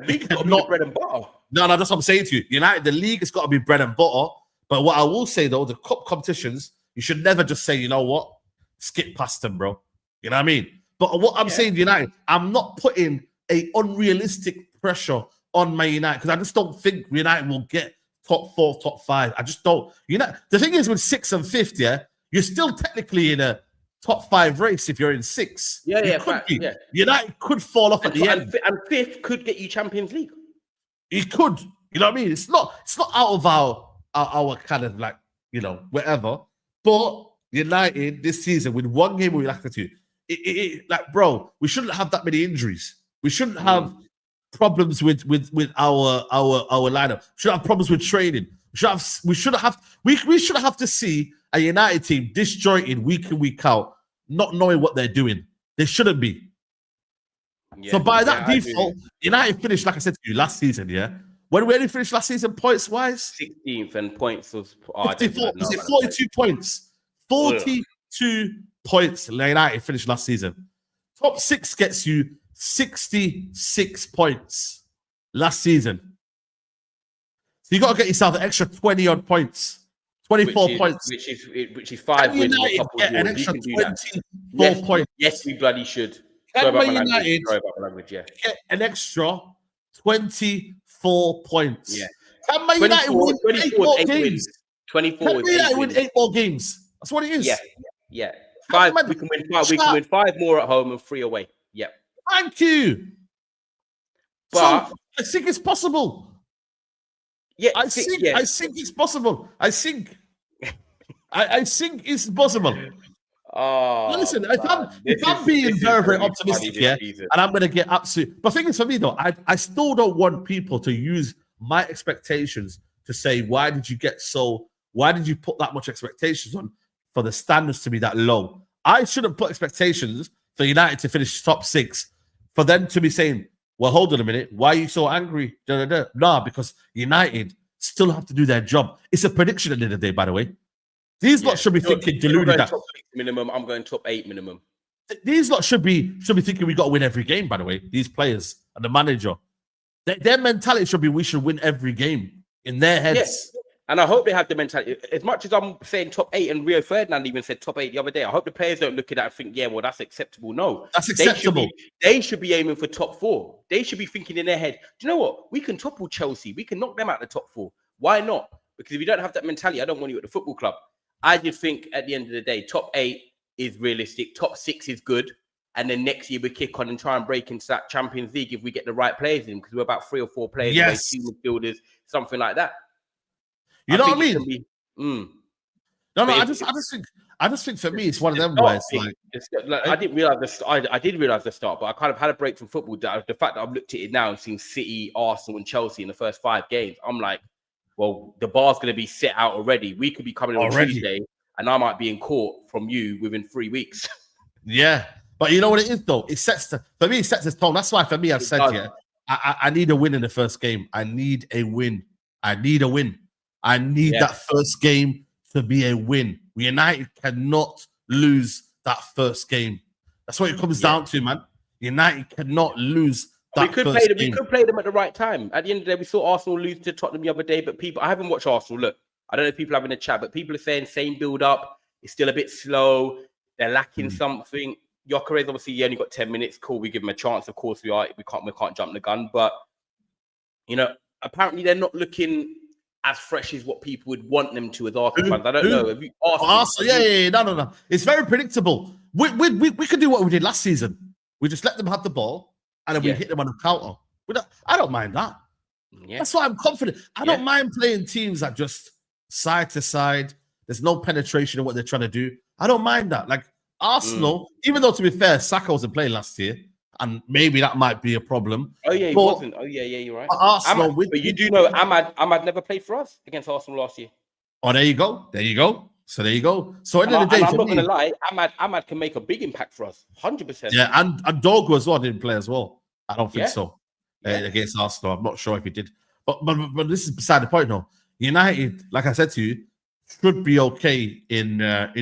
League's got to be bread and butter. No, that's what I'm saying to you. United, the league has got to be bread and butter. But what I will say though, the cup competitions, you should never just say, you know what, skip past them, bro. You know what I mean? But what I'm saying, United, I'm not putting a unrealistic pressure on Man United because I just don't think United will get top 4, top 5. I just don't. The thing is with 6th and 5th, you're still technically in a top 5 race if you're in 6. United could fall off at the end. And 5th could get you Champions League. It could. You know what I mean? It's not out of our kind of like, whatever. But United this season with one game we lacked to, like, bro, we shouldn't have that many injuries. We shouldn't have problems with our lineup. We should have problems with training. We should have to see a United team disjointed week in, week out, not knowing what they're doing. They shouldn't be. So by that default, United finished, like I said to you, last season, When we only finished last season, points-wise? 16th, and points was... 54, is it 42 points? 42 points United finished last season. Top 6 gets you 66 points last season. So you got to get yourself an extra 20-odd points. 24 points. Which is 5 wins. An extra 24 points. Yes, we bloody should. Sorry about my language, get an extra 24 points. Yeah. Can Man United win 8 more games? 24. Can Man United win 8 more games? That's what it is. Yeah. 5. We can win 5. We can win 5 more at home and 3 away. Yeah. Thank you. But I think it's possible. Yeah, I think it's possible. I think it's possible. Oh, now listen, if I'm being very, very optimistic here, and I'm going to get absolute. But the thing is, for me though, I still don't want people to use my expectations to say, why did you put that much expectations on for the standards to be that low? I shouldn't put expectations for United to finish top 6 for them to be saying, well, hold on a minute, why are you so angry? No, because United still have to do their job. It's a prediction at the end of the day, by the way. These lot should be thinking deluded that top 6 minimum. I'm going top 8 minimum. These lot should be thinking we got to win every game. By the way, these players and the manager, their mentality should be we should win every game in their heads. Yes. And I hope they have the mentality. As much as I'm saying top 8, and Rio Ferdinand even said top 8 the other day, I hope the players don't look at that and think, yeah, well, that's acceptable. No, that's acceptable. They should be aiming for top 4. They should be thinking in their head, do you know what? We can topple Chelsea. We can knock them out of the top 4. Why not? Because if you don't have that mentality, I don't want you at the football club. I just think at the end of the day, top 8 is realistic. Top 6 is good. And then next year we kick on and try and break into that Champions League if we get the right players in, because we're about 3 or 4 players, yes, 2 midfielders, something like that. You know what I mean? I just think for me it's one of them where it's like I didn't realize I did realize the start, but I kind of had a break from football. The fact that I've looked at it now and seen City, Arsenal, and Chelsea in the first 5 games, I'm like, well, the bar's going to be set out already. We could be coming on Tuesday, and I might be in court from you within 3 weeks. Yeah, but you know what it is though? It sets the tone. That's why for me I've said I need a win in the first game. I need a win. I need that first game to be a win. United cannot lose that first game. That's what it comes down to, man. United cannot lose that first game. We could play them at the right time. At the end of the day, we saw Arsenal lose to Tottenham the other day, but I haven't watched Arsenal. Look, I don't know if people have in the chat, but people are saying same build up. It's still a bit slow. They're lacking something. Gyökeres, obviously, he only got 10 minutes. Cool, we give him a chance. Of course, we can't jump the gun. But you know, apparently they're not looking as fresh as what people would want them to as Arsenal fans. I don't know. Have you Arsenal? Yeah. No. It's very predictable. We could do what we did last season. We just let them have the ball and then we hit them on the counter. I don't mind that. Yeah. That's why I'm confident. I don't mind playing teams that just side to side. There's no penetration in what they're trying to do. I don't mind that. Like Arsenal, even though to be fair, Saka wasn't playing last year, and maybe that might be a problem. Oh yeah, he wasn't. Oh yeah, you're right. Arsenal, but you do know Ahmad never played for us against Arsenal last year. Oh, there you go. So there you go. So at the end of the day, I'm not going to lie, Ahmad can make a big impact for us, 100%. Yeah, and Dogu as well didn't play as well. I don't think so against Arsenal. I'm not sure if he did. But this is beside the point, though. United, like I said to you, should be okay in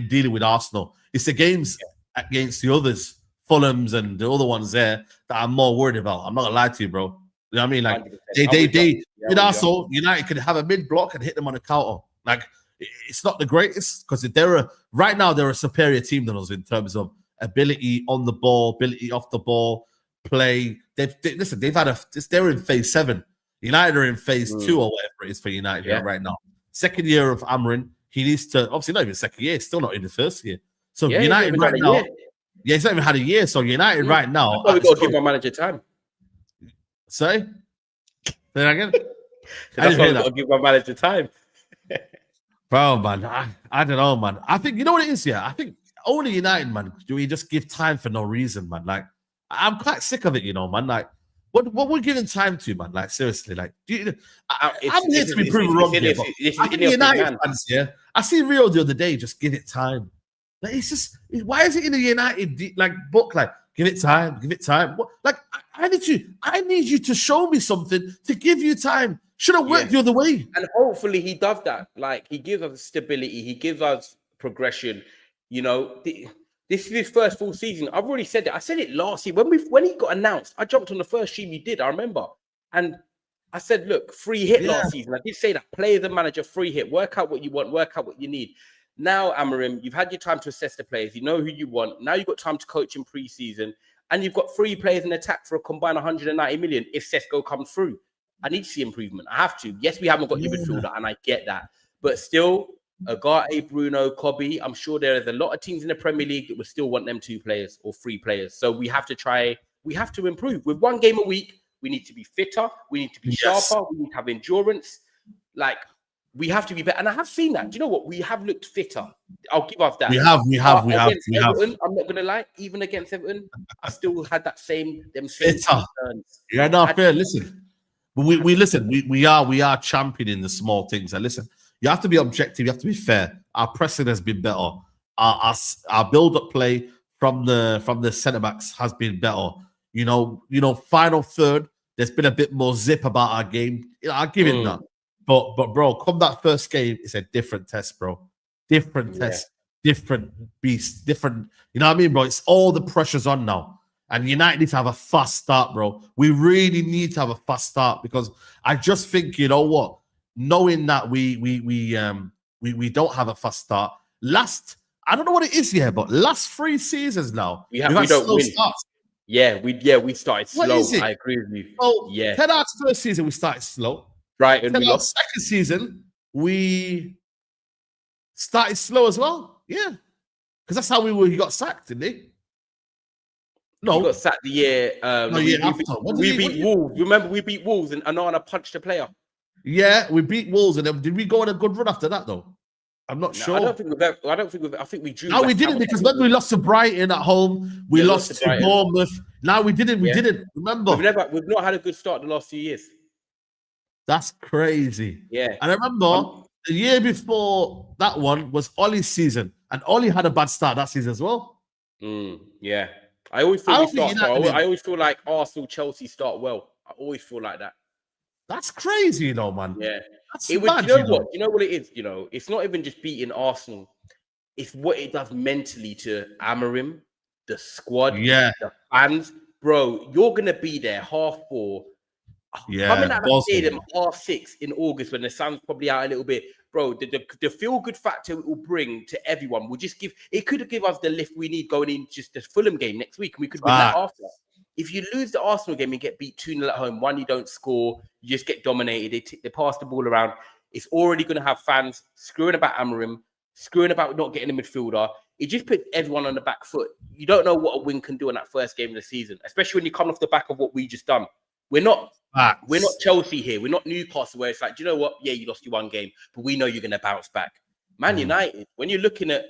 dealing with Arsenal. It's the games against the others, Fulham's and the other ones there, that I'm more worried about. I'm not gonna lie to you, bro. You know what I mean? Like Arsenal, United could have a mid block and hit them on a counter. Like it's not the greatest because right now they're a superior team than us in terms of ability on the ball, ability off the ball, play. They're in phase 7. United are in phase 2 or whatever it is for United right now. Second year of Amarin, he needs to obviously not even second year, still not in the first year. So United right now, he's not even had a year. So United right now, we got to give my manager time. Sorry, then again, that's why we got to give my manager time. Bro, man, I don't know, man. I think you know what it is. Yeah, I think only United, man. Do we just give time for no reason, man? Like I'm quite sick of it, you know, man. Like what we're giving time to, man? Like seriously, like I'm here to be proven wrong here. I think United fans, I see Rio the other day. Just give it time. Like it's just why is it in the United book? Like give it time. What, like I need you to show me something to give you time. Should have worked the other way. And hopefully he does that. Like he gives us stability. He gives us progression. You know, this is his first full season. I've already said it. I said it last year when he got announced. I jumped on the first stream he did. I remember, and I said, "Look, free hit last season." I did say that. Play the manager, free hit. Work out what you want. Work out what you need. Now, Amarim, you've had your time to assess the players. You know who you want. Now you've got time to coach in pre-season, and you've got 3 players in attack for a combined 190 million. If Sesko comes through, I need to see improvement. I have to. Yes, we haven't got your midfielder, and I get that. But still, Agate, Bruno, Kobe, I'm sure there is a lot of teams in the Premier League that would still want them 2 players or 3 players. So we have to improve. With 1 game a week, we need to be fitter. We need to be sharper. We need to have endurance. Like, we have to be better. And I have seen that. Do you know what? We have looked fitter. I'll give us that. We have. Everton, I'm not going to lie. Even against Everton, I still had that same fitter. Concerns. Yeah, no, fair. Listen. We are championing the small things. And listen, you have to be objective. You have to be fair. Our pressing has been better. Our build-up play from the centre backs has been better. You know, final third, there's been a bit more zip about our game. I'll give it that. But bro, come that first game, it's a different test, bro. Different test, different beast, different. You know what I mean, bro? It's all the pressure's on now. And United need to have a fast start, bro. We really need to have a fast start because I just think, you know what? Knowing that we don't have a fast start. I don't know what it is here, but last 3 seasons now, we don't win. Starts. We started slow. I agree with you. Oh, yeah. Ten Hag's first season, we started slow. Right, and we lost. Second season, we started slow as well. Yeah, because that's how he got sacked, didn't he? No, he got sacked the year. We beat Wolves. Remember, we beat Wolves and Onana punched a player. Yeah, we beat Wolves, and then did we go on a good run after that though? I'm not sure. I think we drew. No, we didn't because when we lost to Brighton at home, we lost to Bournemouth. No, we didn't. We didn't. Remember, we've not had a good start the last 2 years. That's crazy. Yeah. And I remember the year before that one was Ollie's season, and Ollie had a bad start that season as well. Yeah. I always feel I always feel like Arsenal, Chelsea start well. I always feel like that. That's crazy, you know, man. Yeah. That's mad, you know what it is? You know, it's not even just beating Arsenal. It's what it does mentally to Amarim, the squad, the fans. Bro, you're gonna be there 4:30. Coming out of stadium R6 in August when the sun's probably out a little bit, bro, the feel-good factor it will bring to everyone will just could give us the lift we need going in just the Fulham game next week, and we could win that after. If you lose the Arsenal game and get beat 2-0 at home, one, you don't score, you just get dominated, they pass the ball around, it's already going to have fans screwing about Amorim, screwing about not getting a midfielder. It just puts everyone on the back foot. You don't know what a win can do in that first game of the season, especially when you come off the back of what we just done. We're not Chelsea here. We're not Newcastle where it's like, do you know what? Yeah, you lost your one game, but we know you're going to bounce back. Man United, when you're looking at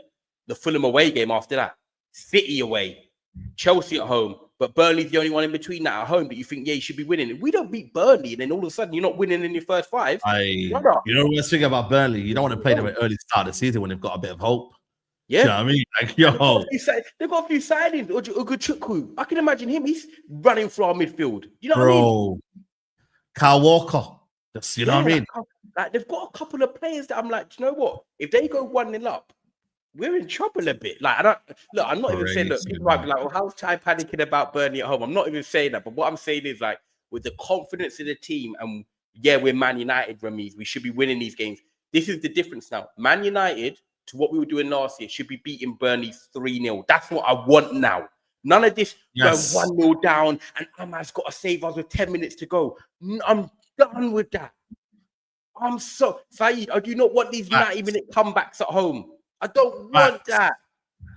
the Fulham away game after that, City away, Chelsea at home, but Burnley's the only one in between that at home, but you think, yeah, you should be winning. We don't beat Burnley, and then all of a sudden you're not winning in your first five. You know what's thinking about Burnley? You don't want to play them at early start of the season when they've got a bit of hope. Yeah, you know what I mean, like, they've got a few signings. Ugochukwu, I can imagine him. He's running through our midfield. You know what I mean? Kyle Walker. You know what I mean? Like they've got a couple of players that I'm like, do you know what? If they go 1-0 up, we're in trouble a bit. Like, I'm not even saying, look, people might be like, well, how's Ty panicking about Burnley at home? I'm not even saying that. But what I'm saying is, like, with the confidence of the team, and yeah, we're Man United, Ramiz, we should be winning these games. This is the difference now. Man United, to what we were doing last year, should be beating Burnley 3-0. That's what I want now. None of this 1-0 down and Ahmad's got to save us with 10 minutes to go. I'm done with that. Saeed, I do not want these 90-minute comebacks at home. I don't want that.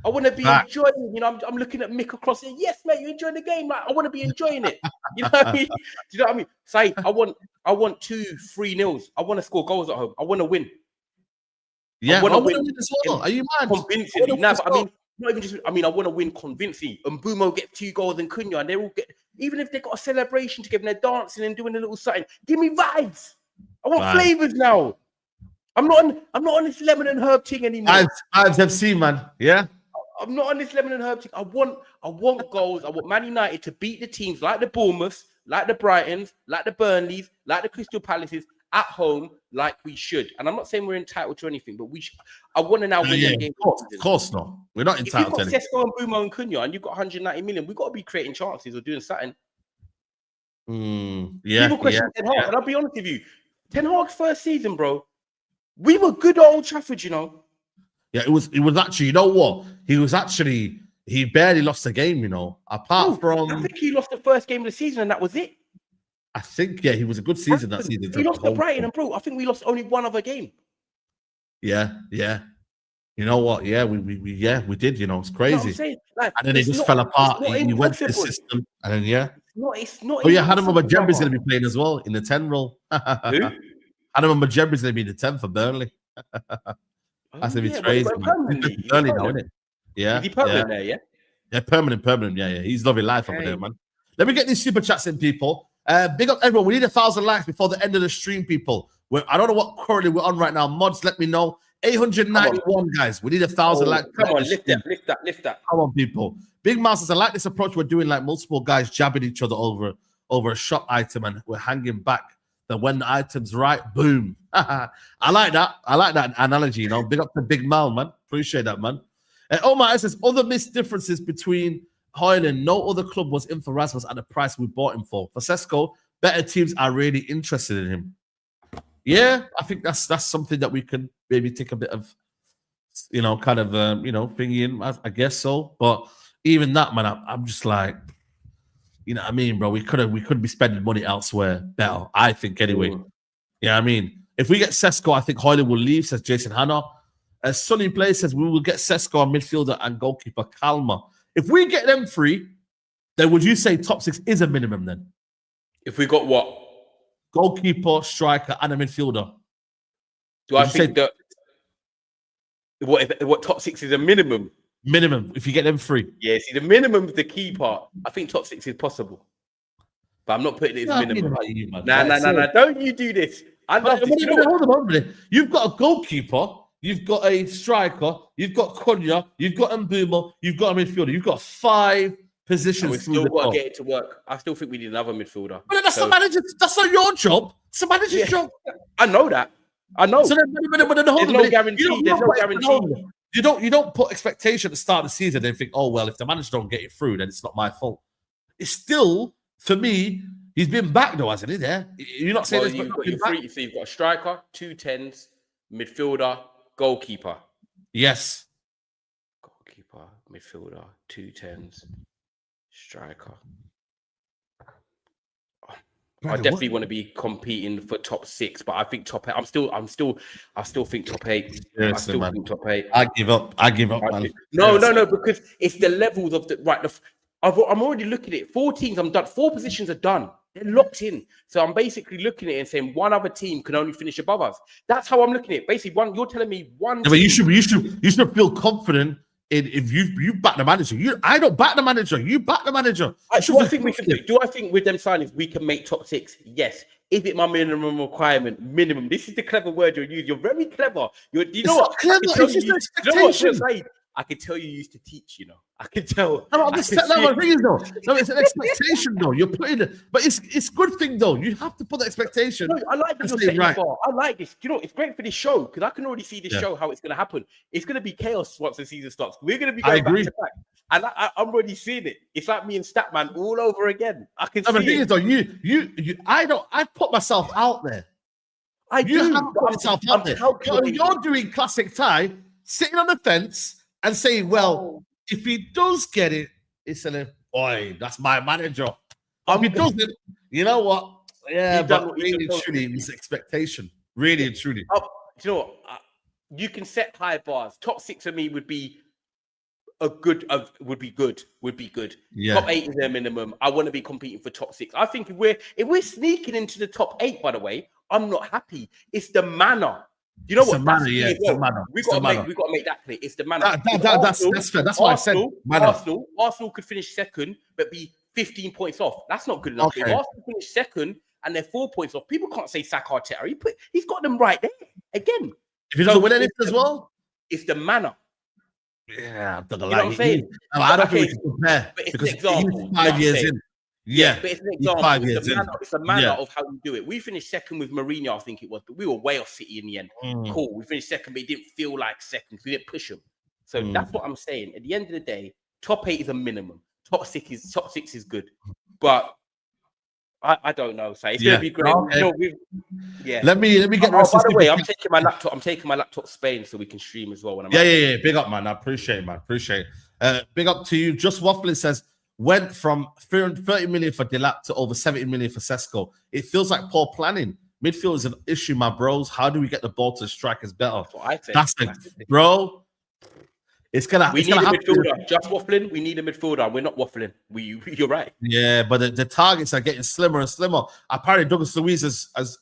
I want to be enjoying. You know, I'm looking at Mick across here. Yes, mate, you enjoying the game. Like, I want to be enjoying it. You know what I mean? Do you know what I mean? Saeed, I want 2-3-0. I want to score goals at home. I want to win. Yeah, I want to win as well. Are you mad? Convincingly. Nah, but I mean, not even just. I mean, I want to win convincingly. And Mbumo gets 2 goals and Cunha, and they all get. Even if they got a celebration together, and they're dancing and doing a little something. Give me vibes. I want flavors now. I'm not on this lemon and herb thing anymore. Vibes FC, man. Yeah. I'm not on this lemon and herb thing. I want goals. I want Man United to beat the teams like the Bournemouths, like the Brightons, like the Burnleys, like the Crystal Palaces at home, like we should. And I'm not saying we're entitled to anything, but we should. I want to now win the game. Of course not. We're not entitled to anything. If you've got Sesko and Mbumo and Cunha and you've got 190 million, we've got to be creating chances or doing something. People question Ten Hag, and I'll be honest with you. Ten Hag's first season, bro, we were good at Old Trafford, you know. Yeah, it was actually, you know what? He barely lost a game, you know. Apart from, I think he lost the first game of the season, and that was it. I think, yeah, he was a good season that season. He lost to Brighton, and bro, I think we lost only one other game. Yeah. You know what? Yeah, we did. You know, it's crazy. Saying, like, and then it just fell apart. He went to the system, and then it's not. Oh yeah, Hanama Majembe's going to be playing as well in the 10 role. Who? Hanama Majembe's going to be in the 10 for Burnley. That's going to be crazy. Burnley now, isn't it? Yeah. Is he permanent there? Yeah. Yeah, permanent. Yeah. He's loving life over there, man. Let me get these super chats in, people. Big up everyone. We need 1,000 likes before the end of the stream, people. I don't know what currently we're on right now. Mods, let me know. 891, guys. We need 1,000 likes. Come on, lift that. Come on, people. Big Mouse says, I like this approach we're doing, like multiple guys jabbing each other over a shop item, and we're hanging back. Then when the item's right, boom. I like that. I like that analogy, you know. Big up to Big Mal, man. Appreciate that, man. And Omar says, other missed differences between Hojlund. No other club was in for Rasmus at the price we bought him for. For Sesko, better teams are really interested in him. Yeah, I think that's something that we can maybe take a bit of, you know, kind of, thingy in. I guess so. But even that, man, I'm just like, you know what I mean, bro? We could be spending money elsewhere better, I think, anyway. Yeah, I mean, if we get Sesko, I think Hojlund will leave, says Jason Hanna. As Sonny Play says, we will get Sesko, our midfielder, and goalkeeper Kalma. If we get them free, then would you say top 6 is a minimum then? If we got what? Goalkeeper, striker, and a midfielder. Do I think that what top 6 is a minimum? Minimum, if you get them free. Yeah, see, the minimum is the key part. I think top 6 is possible. But I'm not putting it as minimum. Nah. Don't you do this. Hold on. You've got a goalkeeper, you've got a striker, you've got Cunha, you've got Mbumo, you've got a midfielder. You've got 5 positions. We've still got to get it to work. I still think we need another midfielder. But that's the manager. That's not your job. It's the manager's job. I know that. I know. So there's no guarantee. There's no guarantee. You don't put expectation at the start of the season and think, oh well, if the manager don't get it through, then it's not my fault. It's still, for me, He's been back though, hasn't he? There, you're not saying you've got your three. So you've got a striker, 2 10s, midfielder, goalkeeper. Yes. Goalkeeper, midfielder, 2 10s, striker. I definitely want to be competing for top 6, but I think top 8. I still think top 8. Seriously, I still think top 8. I give up, man. No, because it's the levels of the right. I'm already looking at it. 4 teams, I'm done. 4 positions are done. They're locked in. So I'm basically looking at it and saying one other team can only finish above us. That's how I'm looking at it. Basically, you're telling me one. Yeah, but you should feel confident in if you back the manager. I don't back the manager. You back the manager. Do I think with them signings we can make top 6? Yes. Is it my minimum requirement? Minimum. This is the clever word you're using. You're very clever. You know what? Clever. It's just an expectation. I can tell you used to teach, I can tell. No, it's an expectation, though. You're putting it, but it's good thing though. You have to put the expectation. No, I like that you're setting the bar. I like this. It's great for this show because I can already see this show how it's going to happen. It's going to be chaos once the season starts. We're going to be going back to back, and I'm already seeing it. It's like me and Statman all over again. I can see the thing it. Is, though, I put myself out there. You have put yourself out there. You're doing classic Ty, sitting on the fence. And saying, well, if he does get it, it's boy, that's my manager. If he doesn't, you know what? Yeah, but really and truly, it's expectation. Really and truly. Do you know what? You can set high bars. Top 6 for me would be good. Yeah. Top 8 is their minimum. I want to be competing for top 6. I think if we're sneaking into the top 8, by the way, I'm not happy. It's the manner. You know what? Manner, yeah. It's the manner. We got to make that clear. It's the manner. That's fair. That's why I said Arsenal could finish second, but be 15 points off. That's not good enough. Okay. If Arsenal finish second and they're 4 points off, people can't say sack Arteta. He's got them right there again. If he doesn't win anything as well, it's the manner. Yeah, I'm not what I'm saying. I don't think we can compare because he's 5 years in. Yeah, but it's an example. It's the manner of how we do it. We finished second with Mourinho, I think it was, but we were way off City in the end. Cool. We finished second, but it didn't feel like second. We didn't push them. So that's what I'm saying. At the end of the day, top 8 is a minimum. Top 6 is good, but I don't know. So it's gonna be great. Okay. Let me get. By the way, I'm taking my laptop. I'm taking my laptop to Spain so we can stream as well. When I'm yeah. Big up, man. I appreciate it, man. Big up to you. Just Waffling says. Went from 30 million for Delap to over 70 million for Sesko. It feels like poor planning. Midfield is an issue, my bros. How do we get the ball to the strikers better? That's bro. It's gonna. We need a midfielder. Just waffling. We need a midfielder. We're not waffling. You're right. Yeah, but the targets are getting slimmer and slimmer. Apparently, Douglas Luiz has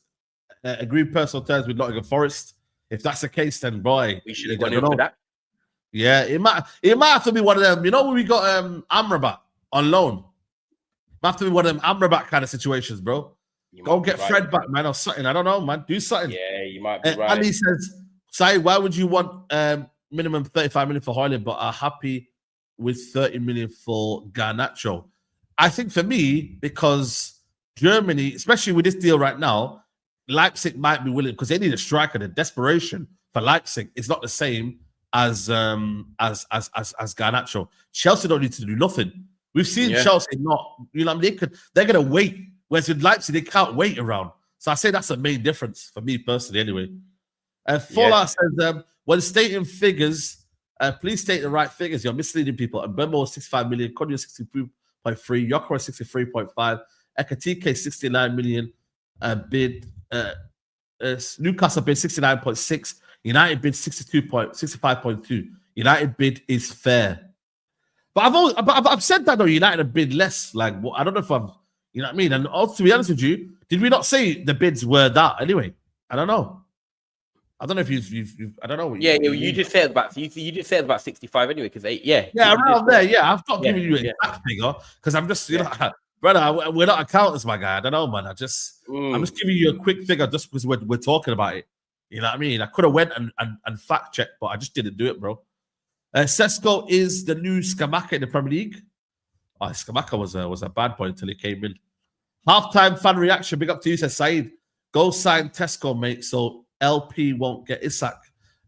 agreed personal terms with Nottingham Forest. If that's the case, then boy, we should have gone in for that. Yeah, it might have to be one of them. You know when we got Amrabat on loan. Might have to be one of them Amrabat kind of situations, bro. Go get Fred back, man, or something. I don't know, man. Do something. Yeah, you might be right. Ali says, Saeed, why would you want minimum 35 million for Hojlund, but are happy with 30 million for Garnacho? I think for me, because Germany, especially with this deal right now, Leipzig might be willing because they need a striker. The desperation for Leipzig is not the same as Garnacho. Chelsea don't need to do nothing. We've seen Chelsea not, they're gonna wait. Whereas with Leipzig, they can't wait around. So I say that's the main difference for me personally, anyway. Fallout says, when stating figures, please state the right figures. You're misleading people. And Bembo was 65 million, Konya 63.3, Yokora 63.5, Ekatike 69 million, bid. Newcastle bid 69.6, United bid 65.2. United bid is fair. But I've said that though, United bid less. Like, I don't know if I'm, you know what I mean? And also, to be honest with you, did we not say the bids were that anyway? I don't know. I don't know if you've I don't know. You just said about you just said about 65 anyway, because around there. Yeah, I've not given you an exact figure because I'm just brother, we're not accountants, my guy. I don't know, man. I'm just giving you a quick figure just because we're talking about it. You know what I mean? I could have went and fact checked, but I just didn't do it, bro. Sesko is the new Skamaka in the Premier League. Oh, Skamaka was a bad boy until he came in. Halftime fan reaction. Big up to you, says Saeed. Go sign Tesco, mate, so LP won't get Isak.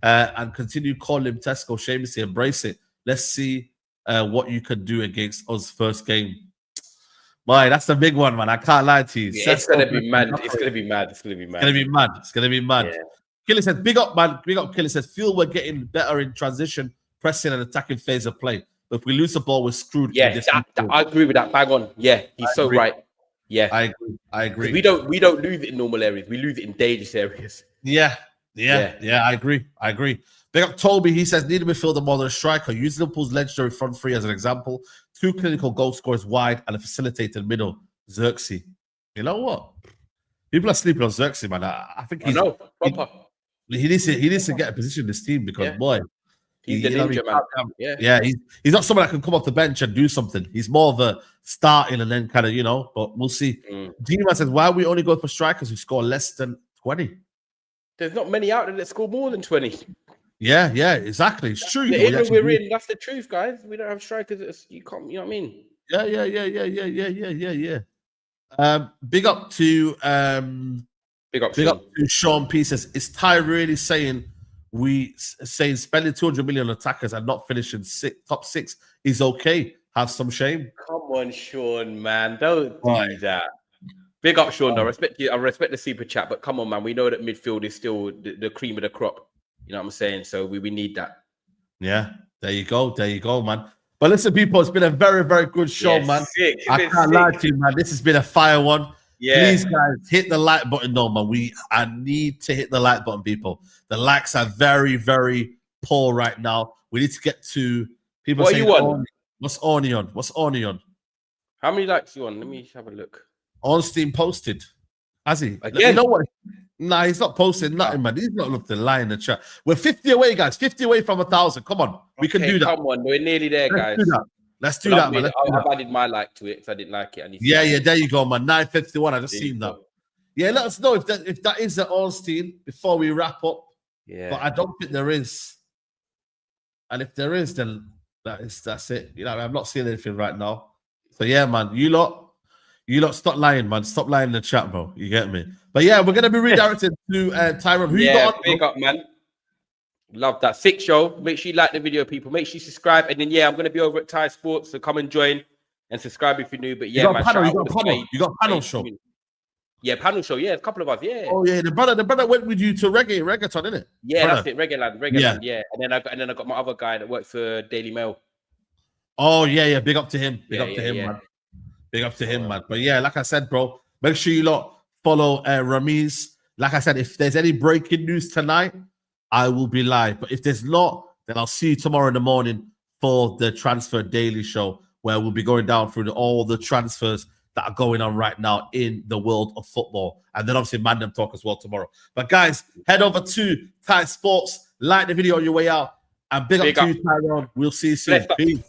And continue calling him Tesco. Shamelessly embrace it. Let's see what you can do against us first game. Boy, that's the big one, man. I can't lie to you. Yeah, it's gonna be mad. It's gonna be mad. It's gonna be mad. It's gonna be mad. It's gonna be mad. Yeah. Killer says, big up, man. Big up, Killer says, feel we're getting better in transition, pressing and attacking phase of play. But if we lose the ball, we're screwed. Yeah, I agree with that. Bang on. Yeah, he's so right. Yeah, I agree. We don't lose it in normal areas. We lose it in dangerous areas. Yeah. I agree. Big up Toby. He says, need a midfielder more than a striker. Use Liverpool's legendary front three as an example. 2 clinical goal scorers wide and a facilitated middle. Xerxes. You know what? People are sleeping on Xerxes, man. I think he's proper. He needs to get a position in this team because boy, he's the ninja, man. He's not someone that can come off the bench and do something. He's more of a starting and then kind of, but we'll see. G-Man says, why we only go for strikers who score less than 20? There's not many out there that score more than 20. Yeah, exactly. It's true. The era we're in, that's the truth, guys. We don't have strikers that you can't, you know what I mean? Yeah. Big up to Sean P says, is Ty really saying spending 200 million on attackers and not finishing top 6 is okay? Have some shame. Come on, Sean, man. Don't do that. Big up, Sean. I respect you. I respect the super chat, but come on, man. We know that midfield is still the cream of the crop. You know what I'm saying? So we need that. Yeah, there you go, man. But listen, people, it's been a very, very good show, man. I can't lie to you, man. This has been a fire one. Yeah. Please, guys, hit the like button, though, man. I need to hit the like button, people. The likes are very, very poor right now. We need to get to people. What saying, you on? What's Orny on? How many likes you on? Let me have a look. Ornstein posted. Has he? Again? You know what? Nah, he's not posting nothing, man. He's not looking to lie in the chat. We're 50 away, guys. 50 away from 1,000. Come on. We can do that. Come on. We're nearly there, guys. Let's do that, man. I've added my like to it because I didn't like it. Yeah, there you go, man. 951. I just seen that. Yeah, let us know if that is the Ornstein before we wrap up. Yeah. But I don't think there is. And if there is, then that's it. I'm not seeing anything right now. So yeah, man. You lot stop lying, man. Stop lying in the chat, bro. You get me? But yeah, we're gonna be redirected to Tyrone. Who you got on? Big up, man. Love that. Sick show. Make sure you like the video, people. Make sure you subscribe. And then I'm gonna be over at Ty Sports, so come and join and subscribe if you're new. But yeah, you got panel show. Yeah, panel show. Yeah, a couple of us. Yeah. Oh yeah, the brother went with you to reggaeton, isn't it? Yeah, that's it. Reggaeton. Yeah. And then I got my other guy that works for Daily Mail. Oh yeah. Big up to him. Big up to him, man. Big up to him, man. But yeah, like I said, bro, make sure you lot follow Ramiz. Like I said, if there's any breaking news tonight, I will be live. But if there's not, then I'll see you tomorrow in the morning for the Transfer Daily Show, where we'll be going down through all the transfers that are going on right now in the world of football. And then obviously Mandem Talk as well tomorrow. But guys, head over to Ty Sports, like the video on your way out, and big up to you, Tyrone. We'll see you soon. Peace.